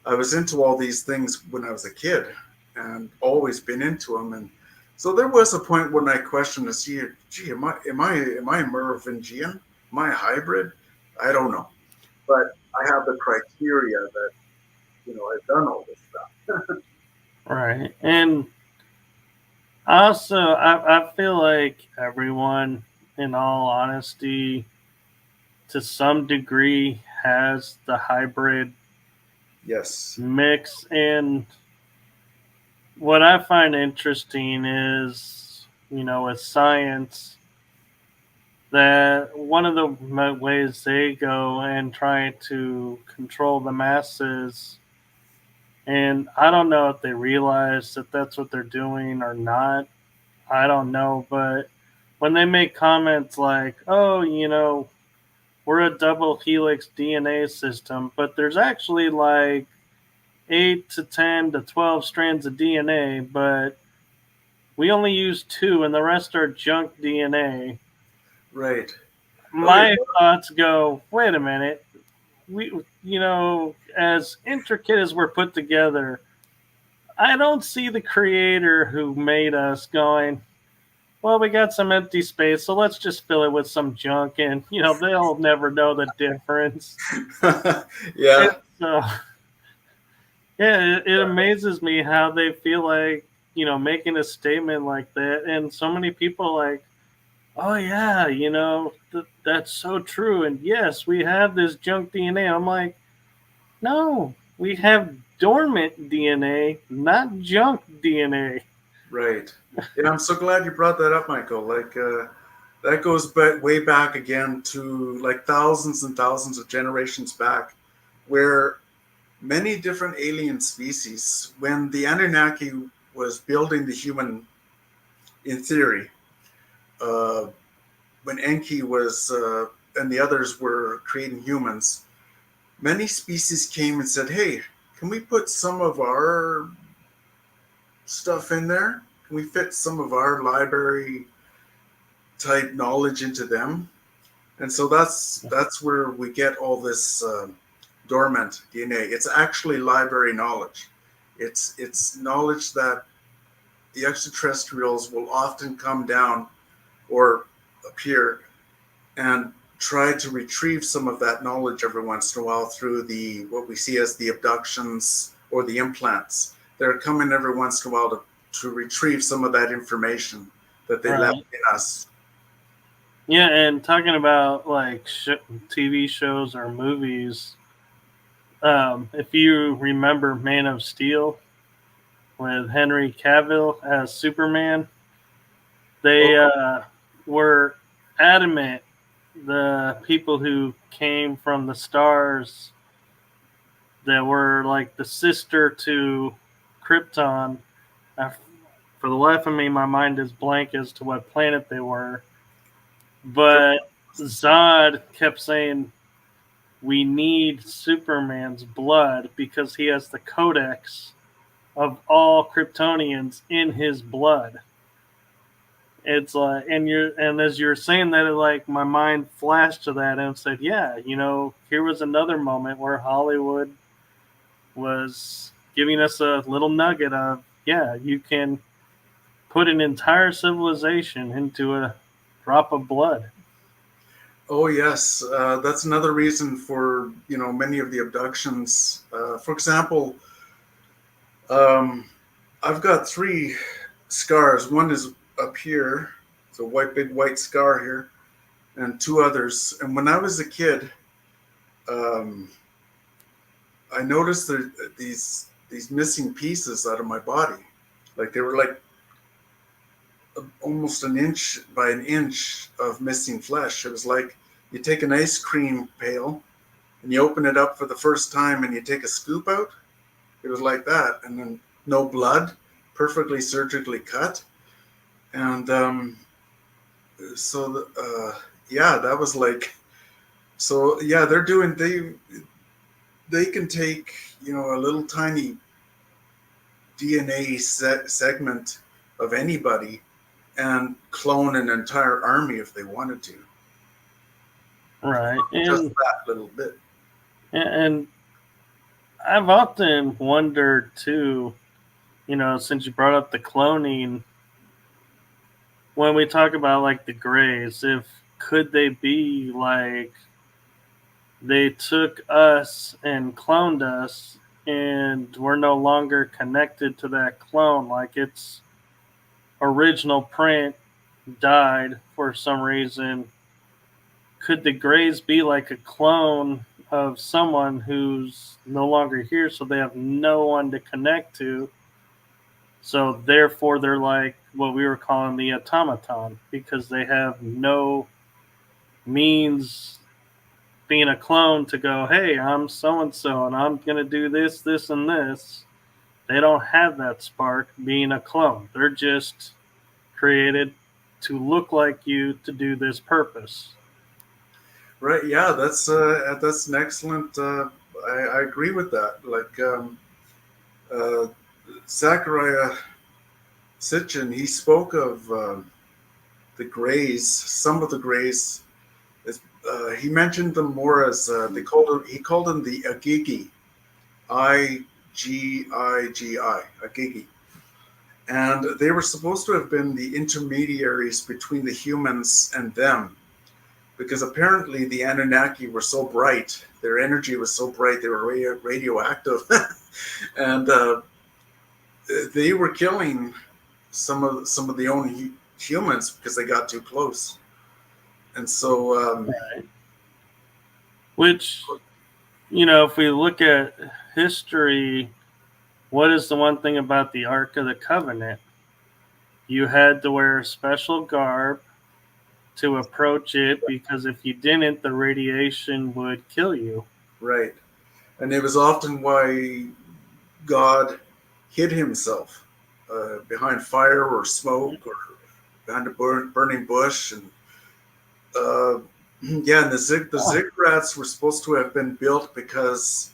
I was into all these things when I was a kid and always been into them. And so there was a point when I questioned to see, gee, am I Merovingian? Am I a hybrid? I don't know. But I have the criteria that, I've done all this stuff. Right. And also, I feel like everyone, in all honesty, to some degree, has the hybrid Yes. mix. And what I find interesting is, with science, that one of the ways they go and try to control the masses, and I don't know if they realize that that's what they're doing or not. I don't know, but when they make comments like, oh, we're a double helix DNA system, but there's actually like 8 to 10 to 12 strands of DNA, but we only use two and the rest are junk DNA. Right. Oh, yeah. My thoughts go, wait a minute. We, as intricate as we're put together, I don't see the creator who made us going, well, we got some empty space, so let's just fill it with some junk, and they'll never know the difference. Yeah. It's yeah, it amazes me how they feel like making a statement like that, and so many people like, oh yeah, that's so true, and yes, we have this junk DNA. I'm like, no, we have dormant DNA, not junk DNA. Right. Yeah, I'm so glad you brought that up, Michael. Like, that goes way back again to like thousands and thousands of generations back, where many different alien species, when the Anunnaki was building the human in theory, uh, when Enki was and the others were creating humans, many species came and said, "Hey, can we put some of our stuff in there? Can we fit some of our library type knowledge into them?" And so that's where we get all this dormant DNA. It's actually library knowledge. It's knowledge that the extraterrestrials will often come down or appear and try to retrieve some of that knowledge every once in a while through the what we see as the abductions or the implants. They're coming every once in a while to retrieve some of that information that they left Right. in us. Yeah, and talking about like TV shows or movies, if you remember Man of Steel with Henry Cavill as Superman, they Oh, were adamant, the people who came from the stars that were like the sister to Krypton. I, for the life of me, my mind is blank as to what planet they were. But Zod kept saying, we need Superman's blood because he has the codex of all Kryptonians in his blood. It's like, and as you're saying that, it like my mind flashed to that and said, yeah, here was another moment where Hollywood was giving us a little nugget of, yeah, you can put an entire civilization into a drop of blood. oh yes, that's another reason for many of the abductions. For example, um, I've got three scars. One is up here, it's a big white scar here, and two others. And when I was a kid, um, I noticed these missing pieces out of my body, like they were like almost an inch by an inch of missing flesh. It was like you take an ice cream pail and you open it up for the first time and you take a scoop out. It was like that, and then no blood, perfectly surgically cut, and so yeah, that was like, so yeah, they can take a little tiny DNA segment of anybody and clone an entire army if they wanted to. Right. Just that little bit. And I've often wondered too, since you brought up the cloning, when we talk about like the Greys, if could they be like they took us and cloned us and we're no longer connected to that clone, like its original print died for some reason. Could the Greys be like a clone of someone who's no longer here, so they have no one to connect to? So therefore, they're like what we were calling the automaton because they have no means being a clone to go, hey, I'm so and so, and I'm gonna do this, this, and this. They don't have that spark being a clone. They're just created to look like you to do this purpose. Right. Yeah, that's an excellent. I agree with that. Like uh, Zachariah Sitchin, he spoke of the Greys. Some of the Greys, he mentioned them more as he called them the Agigi, I Agigi. And they were supposed to have been the intermediaries between the humans and them, because apparently the Anunnaki were so bright, their energy was so bright, they were radioactive, and they were killing some of the own humans because they got too close. And so, Right. Which, if we look at history, what is the one thing about the Ark of the Covenant? You had to wear special garb to approach it, because if you didn't, the radiation would kill you. right, and it was often why God hid himself behind fire or smoke or behind a burning bush. And yeah, and the ziggurats were supposed to have been built because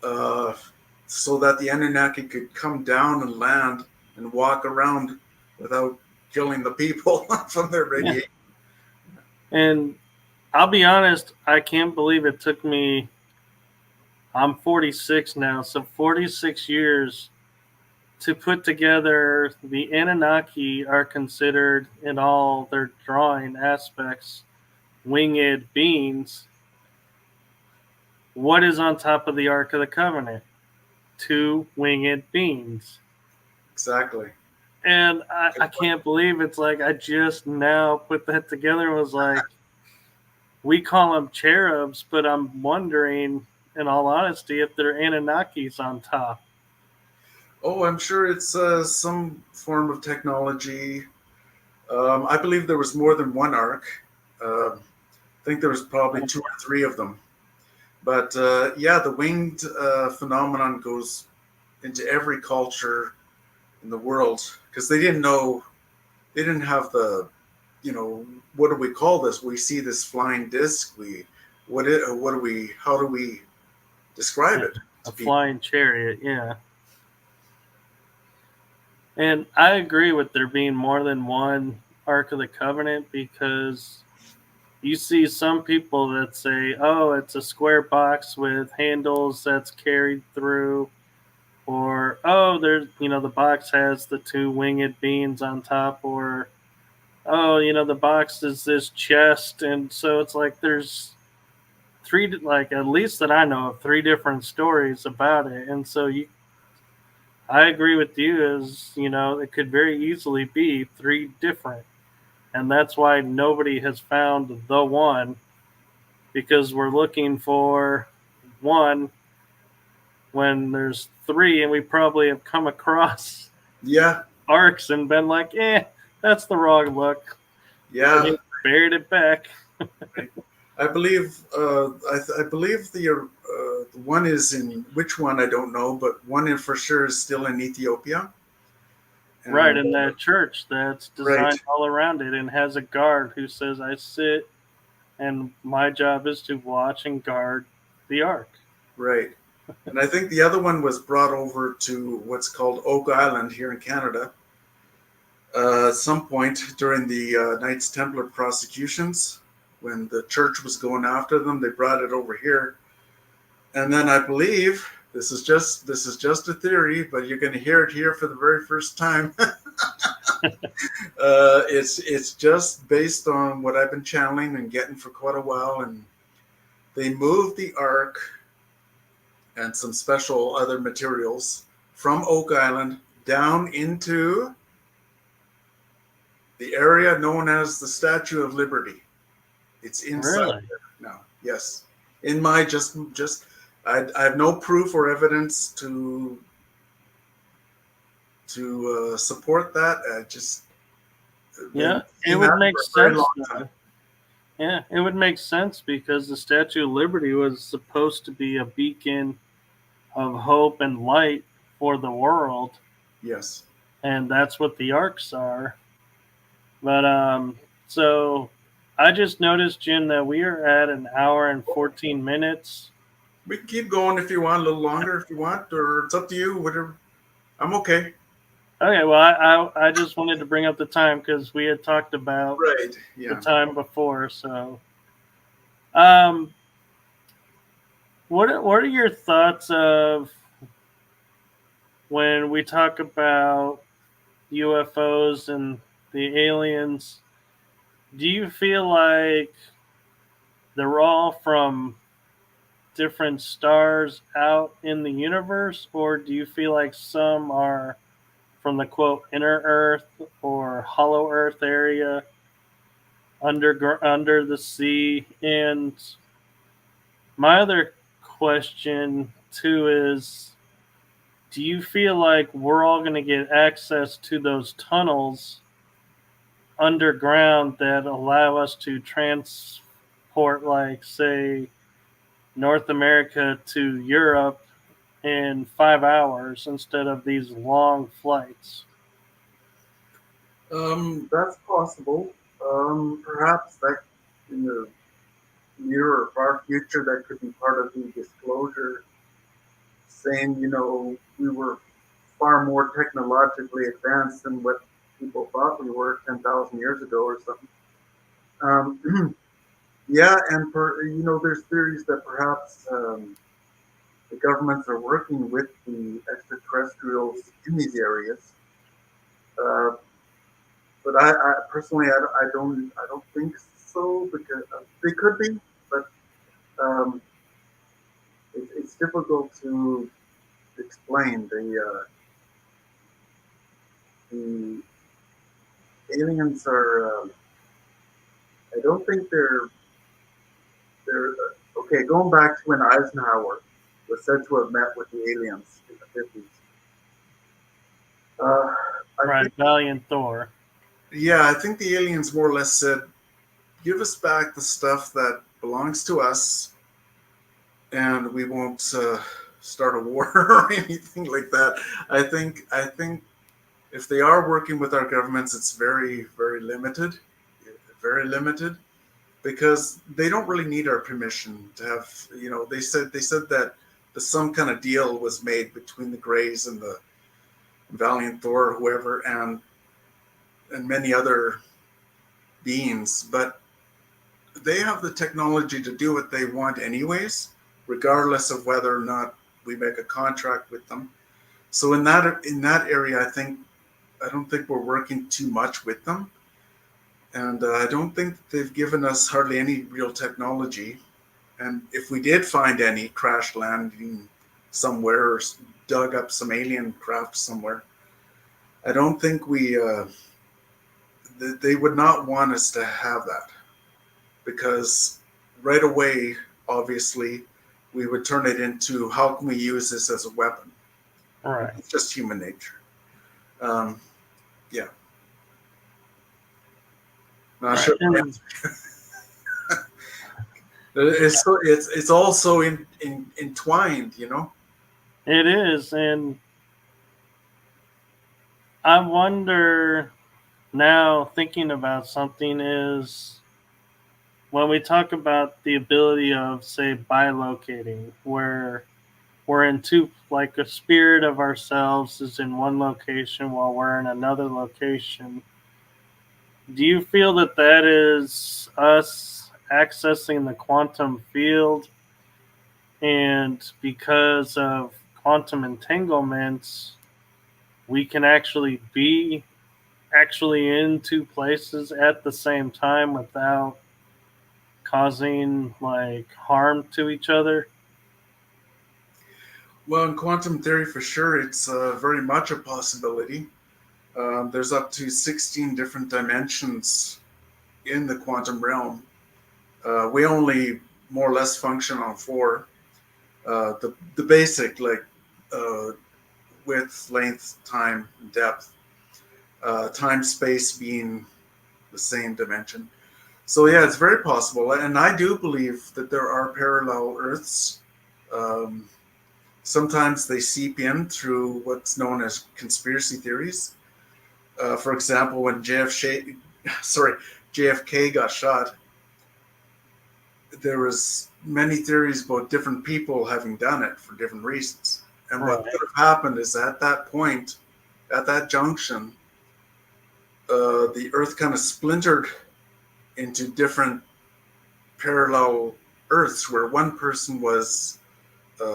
so that the Anunnaki could come down and land and walk around without killing the people from their radiation. And I'll be honest, I can't believe it took me, I'm 46 now, so 46 years to put together. The Anunnaki are considered, in all their drawing aspects, winged beings. What is on top of the Ark of the Covenant? 2 winged beings. Exactly. And I can't believe it's like I just now put that together and was like, we call them cherubs, but I'm wondering, in all honesty, if they're Anunnakis on top. Oh, I'm sure it's some form of technology. I believe there was more than one ark. I think there was probably 2 or 3 of them. But yeah, the winged phenomenon goes into every culture in the world, because they didn't have the, what do we call this? We see this flying disc. How do we describe it? A flying chariot, yeah. And I agree with there being more than one Ark of the Covenant, because you see some people that say, oh, it's a square box with handles that's carried through, or, oh, there's, the box has the 2 winged beings on top, or, oh, the box is this chest. And so it's like there's 3, like, at least that I know of, 3 different stories about it. And so I agree with you, as, it could very easily be 3 different. And that's why nobody has found the one, because we're looking for one when there's 3, and we probably have come across arcs and been like, that's the wrong look. Yeah, buried it back. I believe the one is in, which one I don't know, but one for sure is still in Ethiopia. And, right, in that church that's designed all around it and has a guard who says, I sit and my job is to watch and guard the ark. Right. And I think the other one was brought over to what's called Oak Island here in Canada at some point during the Knights Templar prosecutions. When the church was going after them, they brought it over here. And then I believe, this is just a theory, but you're going to hear it here for the very first time. It's just based on what I've been channeling and getting for quite a while. And they moved the ark and some special other materials from Oak Island down into the area known as the Statue of Liberty. It's inside there now. Yes. In my I have no proof or evidence to support that. It would make sense. Yeah, it would make sense, because the Statue of Liberty was supposed to be a beacon of hope and light for the world. Yes. And that's what the arcs are. But so I just noticed, Jim, that we are at 1 hour and 14 minutes. We can keep going if you want, a little longer if you want, or it's up to you, whatever. I'm okay. Okay, well, I just wanted to bring up the time because we had talked about the time before. So, what are your thoughts of when we talk about UFOs and the aliens, do you feel like they're all from different stars out in the universe, or do you feel like some are from the quote inner Earth or hollow Earth area under the sea? And my other question too is, do you feel like we're all going to get access to those tunnels underground that allow us to transport, like, say, North America to Europe in 5 hours instead of these long flights? That's possible. Perhaps that in the near or far future, that could be part of the disclosure, saying, we were far more technologically advanced than what people thought we were 10,000 years ago or something. Yeah, and there's theories that perhaps the governments are working with the extraterrestrials in these areas. Uh, but I personally, I don't think so, because they could be, but um, it's difficult to explain. The aliens are. I don't think they're okay. Going back to when Eisenhower was said to have met with the aliens in the 50s. Uh, I Right, think, Valiant Thor. yeah, I think the aliens more or less said, "Give us back the stuff that belongs to us, and we won't start a war or anything like that." I think if they are working with our governments, it's very, very limited, because they don't really need our permission to have. They said that some kind of deal was made between the Greys and the Valiant Thor, or whoever, and many other beings, but they have the technology to do what they want anyways, regardless of whether or not we make a contract with them. So in that area, I don't think we're working too much with them, and I don't think they've given us hardly any real technology. And if we did find any crash landing somewhere, or dug up some alien craft somewhere, I don't think they would not want us to have that, because right away, obviously, we would turn it into, how can we use this as a weapon? Right. It's just human nature. Um, yeah, not Right. sure. And It's also entwined, it is. And I wonder now, thinking about something, is when we talk about the ability of, say, bilocating, where we're in two, like a spirit of ourselves is in one location while we're in another location. Do you feel that that is us accessing the quantum field, and because of quantum entanglements, we can actually be actually in two places at the same time without causing like harm to each other? Well, in quantum theory, for sure, it's very much a possibility. There's up to 16 different dimensions in the quantum realm. We only more or less function on four. The basic, like, uh, width, length, time, and depth. Time, space being the same dimension. So yeah, it's very possible, and I do believe that there are parallel Earths. Um, Sometimes they seep in through what's known as conspiracy theories. For example, when JFK got shot, there was many theories about different people having done it for different reasons. And what Right. could have happened is, at that point, at that junction, the Earth kind of splintered into different parallel Earths, where one person was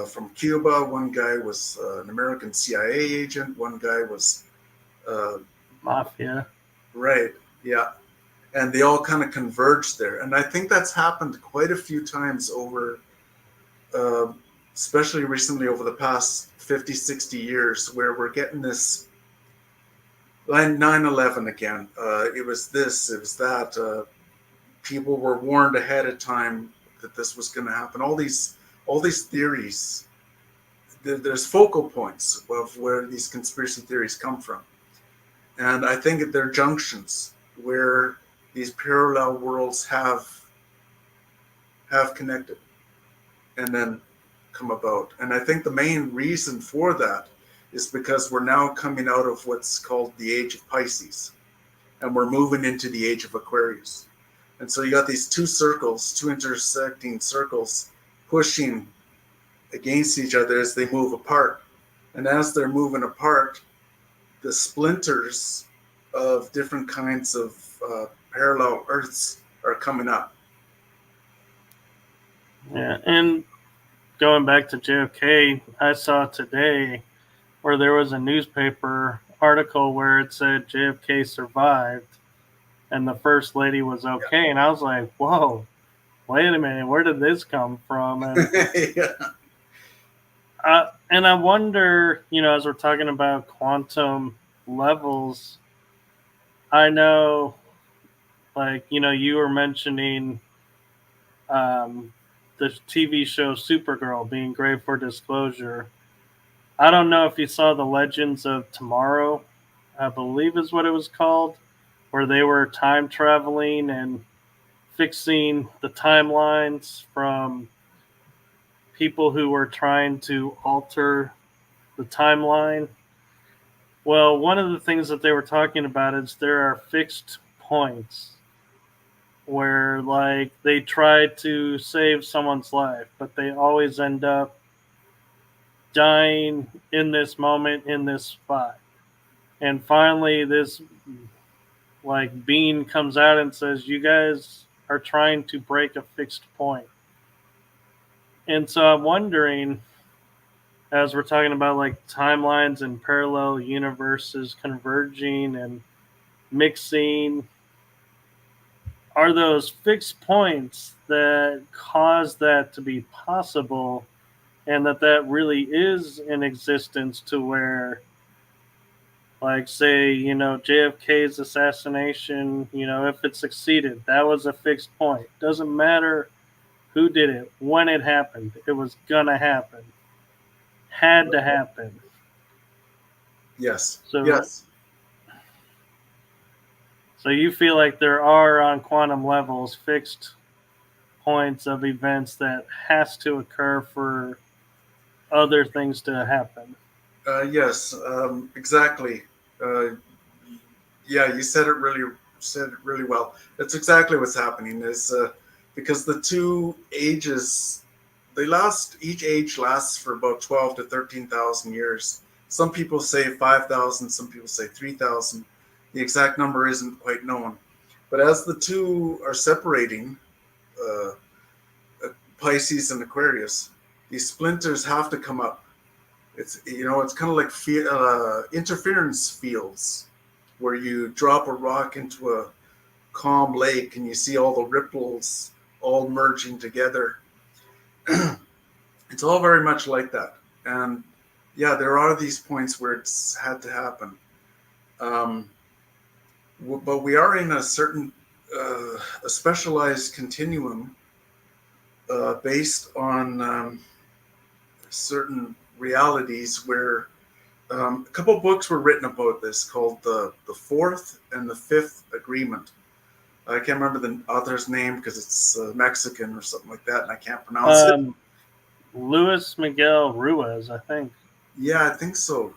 from Cuba. One guy was an American CIA agent. One guy was Mafia. right, yeah, and they all kind of converged there. And I think that's happened quite a few times over, uh, especially recently over the past 50, 60 years, where we're getting this 9/11 again. It was this, it was that. People were warned ahead of time that this was going to happen. All these theories. There's focal points of where these conspiracy theories come from, and I think they're junctions where these parallel worlds have connected and then come about. And I think the main reason for that is because we're now coming out of what's called the age of Pisces, and we're moving into the age of Aquarius. And so you got these two circles, two intersecting circles, pushing against each other as they move apart. And as they're moving apart, the splinters of different kinds of parallel Earths are coming up. Yeah, and going back to JFK, I saw today where there was a newspaper article where it said JFK survived and the first lady was okay, and I was like, "Whoa, wait a minute, where did this come from?" And Yeah. and I wonder, as we're talking about quantum levels, I know, like, you were mentioning um, the TV show Supergirl being great for disclosure. I don't know if you saw the Legends of Tomorrow, I believe is what it was called, where they were time traveling and fixing the timelines from people who were trying to alter the timeline. Well, one of the things that they were talking about is there are fixed points where, like, they try to save someone's life, but they always end up dying in this moment, in this spot. And finally, this, like, being comes out and says, "You guys are trying to break a fixed point." And so I'm wondering, as we're talking about like timelines and parallel universes converging and mixing, are those fixed points that cause that to be possible, and that really is in existence, to where, like, say, JFK's assassination, if it succeeded, that was a fixed point. Doesn't matter who did it, when it happened, it was gonna happen, had to happen. Yes. So Yes. So you feel like there are, on quantum levels, fixed points of events that has to occur for other things to happen. Yes. Exactly. Uh, yeah, you said it really well. That's exactly what's happening. Is because the two ages, each age lasts for about 12 to 13,000 years. Some people say 5,000. Some people say 3,000. The exact number isn't quite known. But as the two are separating, uh, Pisces and Aquarius, these splinters have to come up. It's kind of like interference fields, where you drop a rock into a calm lake and you see all the ripples all merging together. It's all very much like that. And yeah, there are these points where it's had to happen. Um, but we are in a specialized continuum based on certain realities where a couple of books were written about this called the Fourth and the Fifth Agreement. I can't remember the author's name because it's Mexican or something like that, and I can't pronounce it. Luis Miguel Ruiz, I think. Yeah, I think so.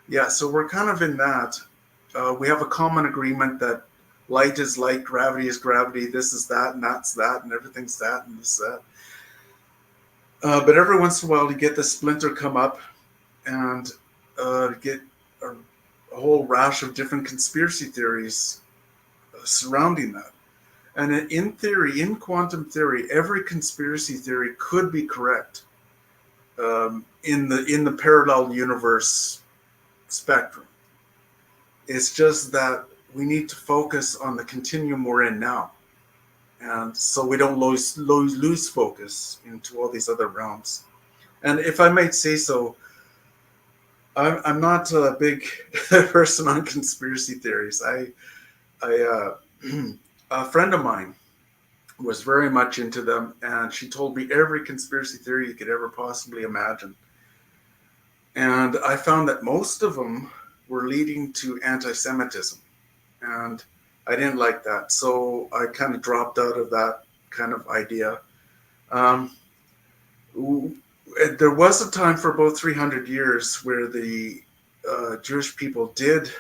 Yeah, so we're kind of in that. We have a common agreement that light is light, gravity is gravity, this is that, and that's that, and everything's that, and this that. But every once in a while, you get the splinter come up and get a whole rash of different conspiracy theories surrounding that. And in theory, in quantum theory, every conspiracy theory could be correct. in the parallel universe spectrum. It's just that we need to focus on the continuum we're in now, and so we don't lose focus into all these other realms. And if I might say so, I'm not a big person on conspiracy theories. A friend of mine was very much into them, and she told me every conspiracy theory you could ever possibly imagine. And I found that most of them were leading to anti-Semitism, and I didn't like that, so I kind of dropped out of that kind of idea. Um, there was a time for about 300 years where the Jewish people did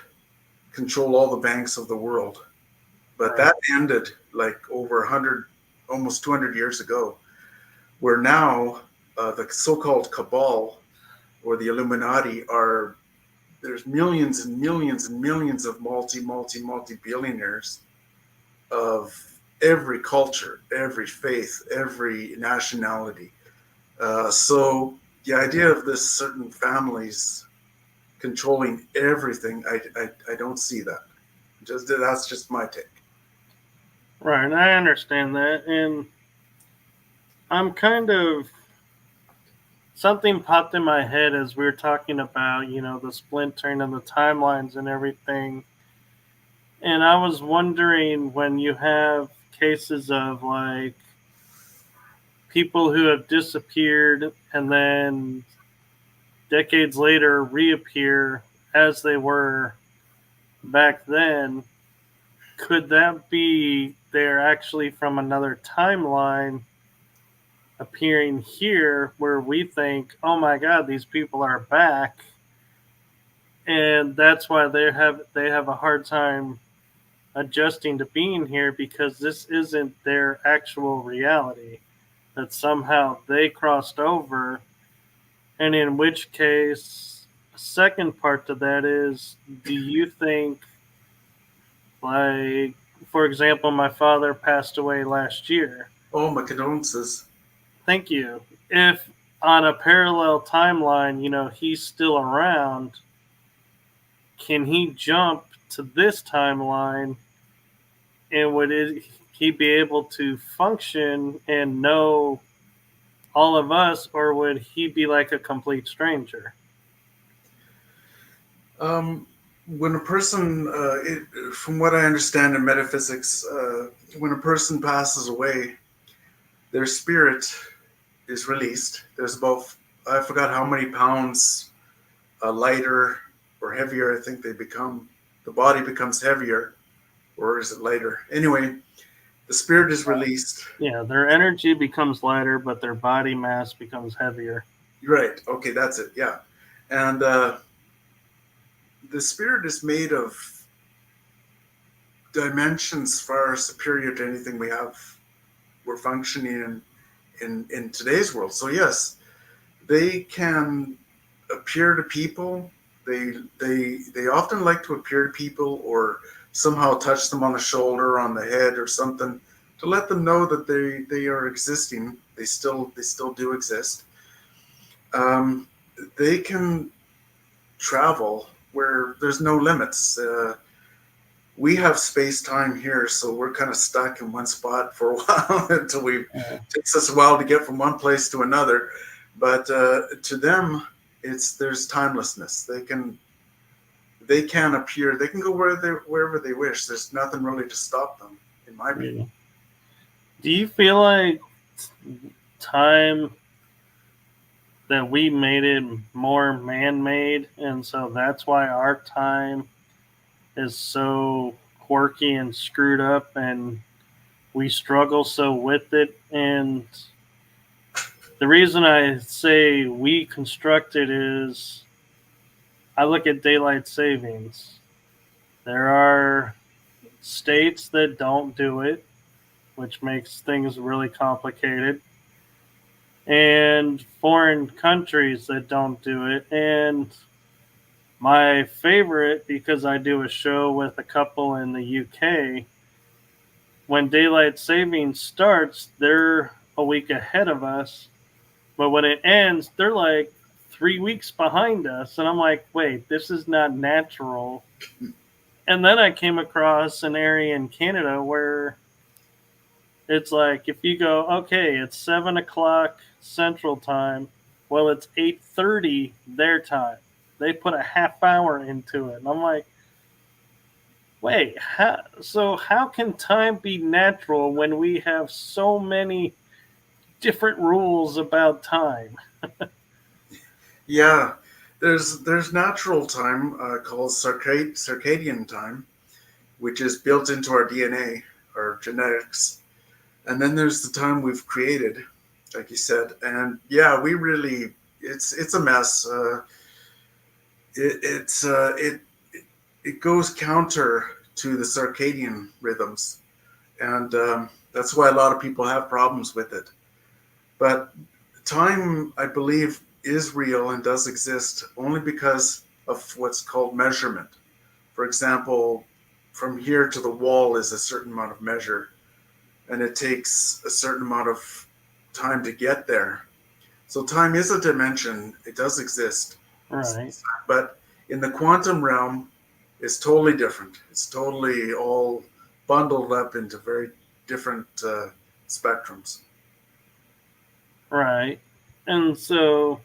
control all the banks of the world, but that ended like over 100, almost 200 years ago, where now the so-called cabal or the Illuminati are, there's millions and millions and millions of multi billionaires of every culture, every faith, every nationality. So the idea of this certain families controlling everything, I don't see that. That's just my take. Right, I understand that, and I'm kind of something popped in my head as we were talking about, the splintering of the timelines and everything. And I was wondering, when you have cases of like people who have disappeared and then decades later reappear as they were back then, could that be they're actually from another timeline appearing here where we think, oh my God, these people are back, and that's why they have a hard time adjusting to being here, because this isn't their actual reality, that somehow they crossed over. And in which case, a second part to that is, do you think, like, for example, my father passed away last year. Oh, my condolences. Thank you. If on a parallel timeline, he's still around, can he jump to this timeline, and he be able to function and know all of us, or would he be like a complete stranger? When a person, from what I understand in metaphysics, when a person passes away, their spirit is released. There's about, I forgot how many pounds lighter or heavier, I think they become. The body becomes heavier, or is it lighter? Anyway, the spirit is released. Yeah, their energy becomes lighter, but their body mass becomes heavier. Right. Okay, that's it. Yeah. And the spirit is made of dimensions far superior to anything we're functioning in today's world. So yes, they can appear to people. They often like to appear to people, or somehow touch them on the shoulder, on the head, or something, to let them know that they are existing. They still do exist. They can travel where there's no limits. We have space time here, so we're kind of stuck in one spot for a while until it takes us a while to get from one place to another. But to them, there's timelessness. They can appear. They can go wherever they wish. There's nothing really to stop them, in my opinion. Do you feel like time, that we made it more man-made, and so that's why our time is so quirky and screwed up, and we struggle so with it? And the reason I say we construct it is, I look at daylight savings. There are states that don't do it, which makes things really complicated, and foreign countries that don't do it. And my favorite, because I do a show with a couple in the UK, when daylight savings starts, they're a week ahead of us, But when it ends, they're like 3 weeks behind us. And I'm like, wait, this is not natural. And then I came across an area in Canada where it's like if you go, okay, it's 7 o'clock Central Time. Well, it's 8:30 their time. They put a half hour into it, and I'm like, wait, how can time be natural when we have so many different rules about time? Yeah, there's natural time called circadian time, which is built into our DNA, our genetics, and then there's the time we've created, like you said, and yeah, we really it's a mess. It goes counter to the circadian rhythms, and that's why a lot of people have problems with it. But time, I believe, is real and does exist only because of what's called measurement. For example, from here to the wall is a certain amount of measure, and it takes a certain amount of time to get there. So time is a dimension; it does exist, Right, but in the quantum realm, it's totally different. It's totally all bundled up into very different spectrums. right. And so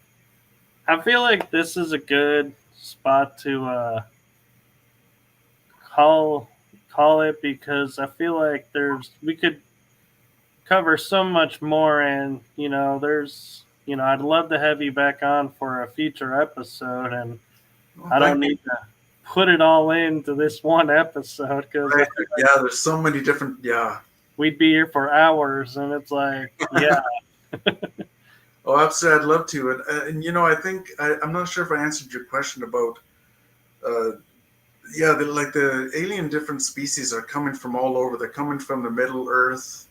I feel like this is a good spot to call call it because I feel like we could cover so much more, and there's I'd love to have you back on for a future episode, and Well, I don't thank you. need to put it all into this one episode because I Right. feel like Yeah, there's so many different. Yeah. we'd be here for hours, and it's like, yeah. Oh, absolutely. I'd love to. And I think I'm not sure if I answered your question about. Uh, yeah, like the alien different species are coming from all over. They're coming from the Middle Earth.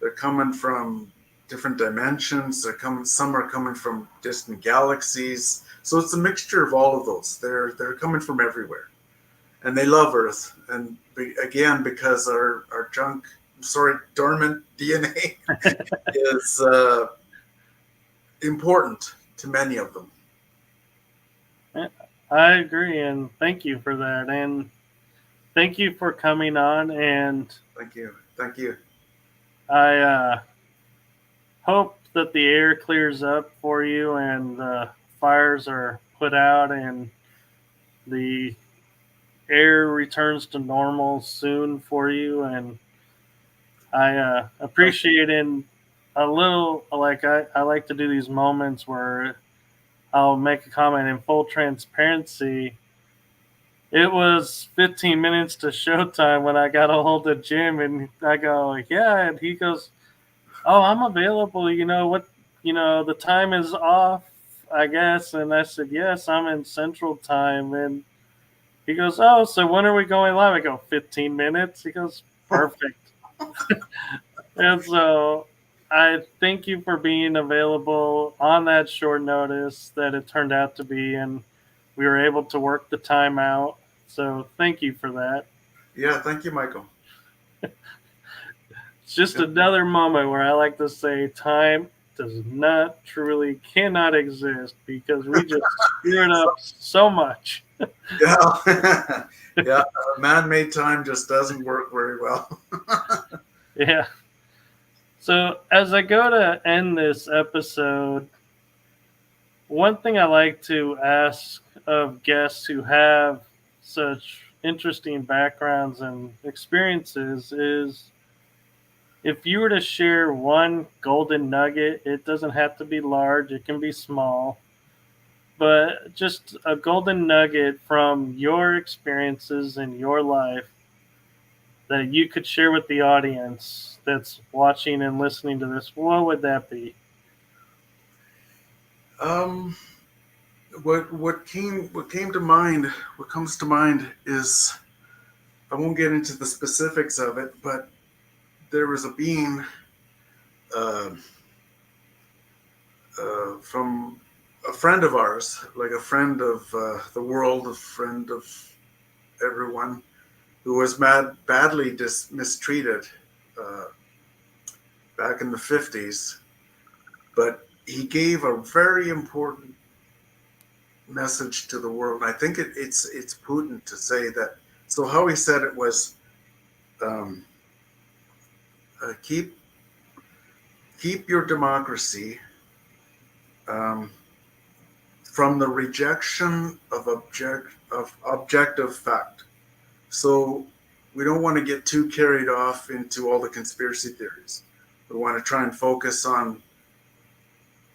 They're coming from different dimensions. Some are coming from distant galaxies. So it's a mixture of all of those. They're coming from everywhere, and they love Earth. And again, because our dormant DNA is important to many of them. I agree, and thank you for that, and thank you for coming on. And Thank you. Thank you. I hope that the air clears up for you, and the fires are put out, and the air returns to normal soon for you. And I Thank appreciate in a little, like I like to do these moments where I'll make a comment in full transparency. It was 15 minutes to showtime when I got a hold of Jim, and I go, yeah, and he goes, oh, I'm available. You know what? The time is off, I guess. And I said, yes, I'm in Central Time. And he goes, oh, so when are we going live? I go, 15 minutes. He goes, you. perfect. And so I thank you for being available on that short notice that it turned out to be. And we were able to work the time out. So thank you for that. Yeah, thank you, Michael. It's just Yeah, another moment where I like to say time does not truly cannot exist because we just screw it up so much. yeah, yeah. Man-made time just doesn't work very well. Yeah. So as I go to end this episode, one thing I like to ask of guests who have such interesting backgrounds and experiences is if you were to share one golden nugget, it doesn't have to be large, it can be small, but just a golden nugget from your experiences in your life that you could share with the audience that's watching and listening to this, what would that be? um, what came to mind? What comes to mind is I won't get into the specifics of it, but there was a being uh, from a friend of ours, like a friend of the world, a friend of everyone, who was badly mistreated uh, back in the 50s. But he gave a very important message to the world. I think it's Putin to say that. So how he said it was, um, keep your democracy um, from the rejection of objective fact. So we don't want to get too carried off into all the conspiracy theories. We want to try and focus on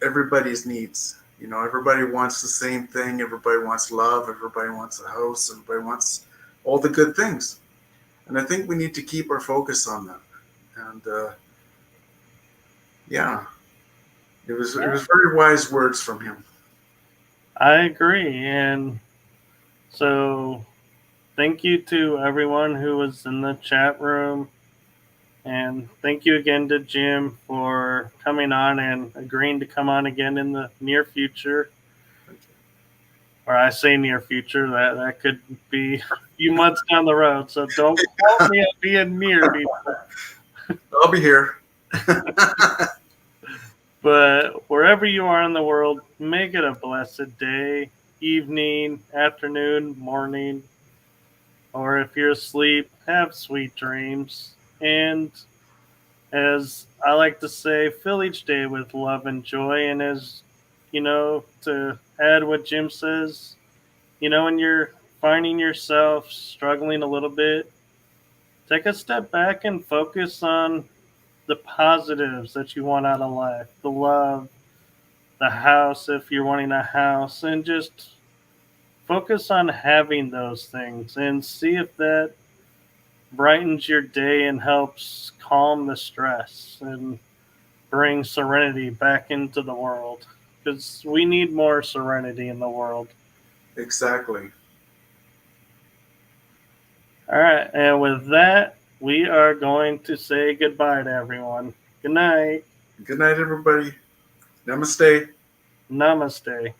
everybody's needs. You know, everybody wants the same thing. Everybody wants love. Everybody wants a house. Everybody wants all the good things. And I think we need to keep our focus on that. And yeah, it was very wise words from him. I agree. And so thank you to everyone who was in the chat room. And thank you again to Jim for coming on and agreeing to come on again in the near future. Or I say near future, that could be a few months down the road. So don't quote me on being near, people. I'll be here. But wherever you are in the world, make it a blessed day, evening, afternoon, morning, or if you're asleep, have sweet dreams. And as I like to say, fill each day with love and joy. And as you know, to add what Jim says, you know, when you're finding yourself struggling a little bit, take a step back and focus on the positives that you want out of life, the love, the house if you're wanting a house, and just focus on having those things and see if that brightens your day and helps calm the stress and bring serenity back into the world, because we need more serenity in the world. Exactly. All right, and with that, we are going to say goodbye to everyone. Good night. Good night, everybody. Namaste. Namaste.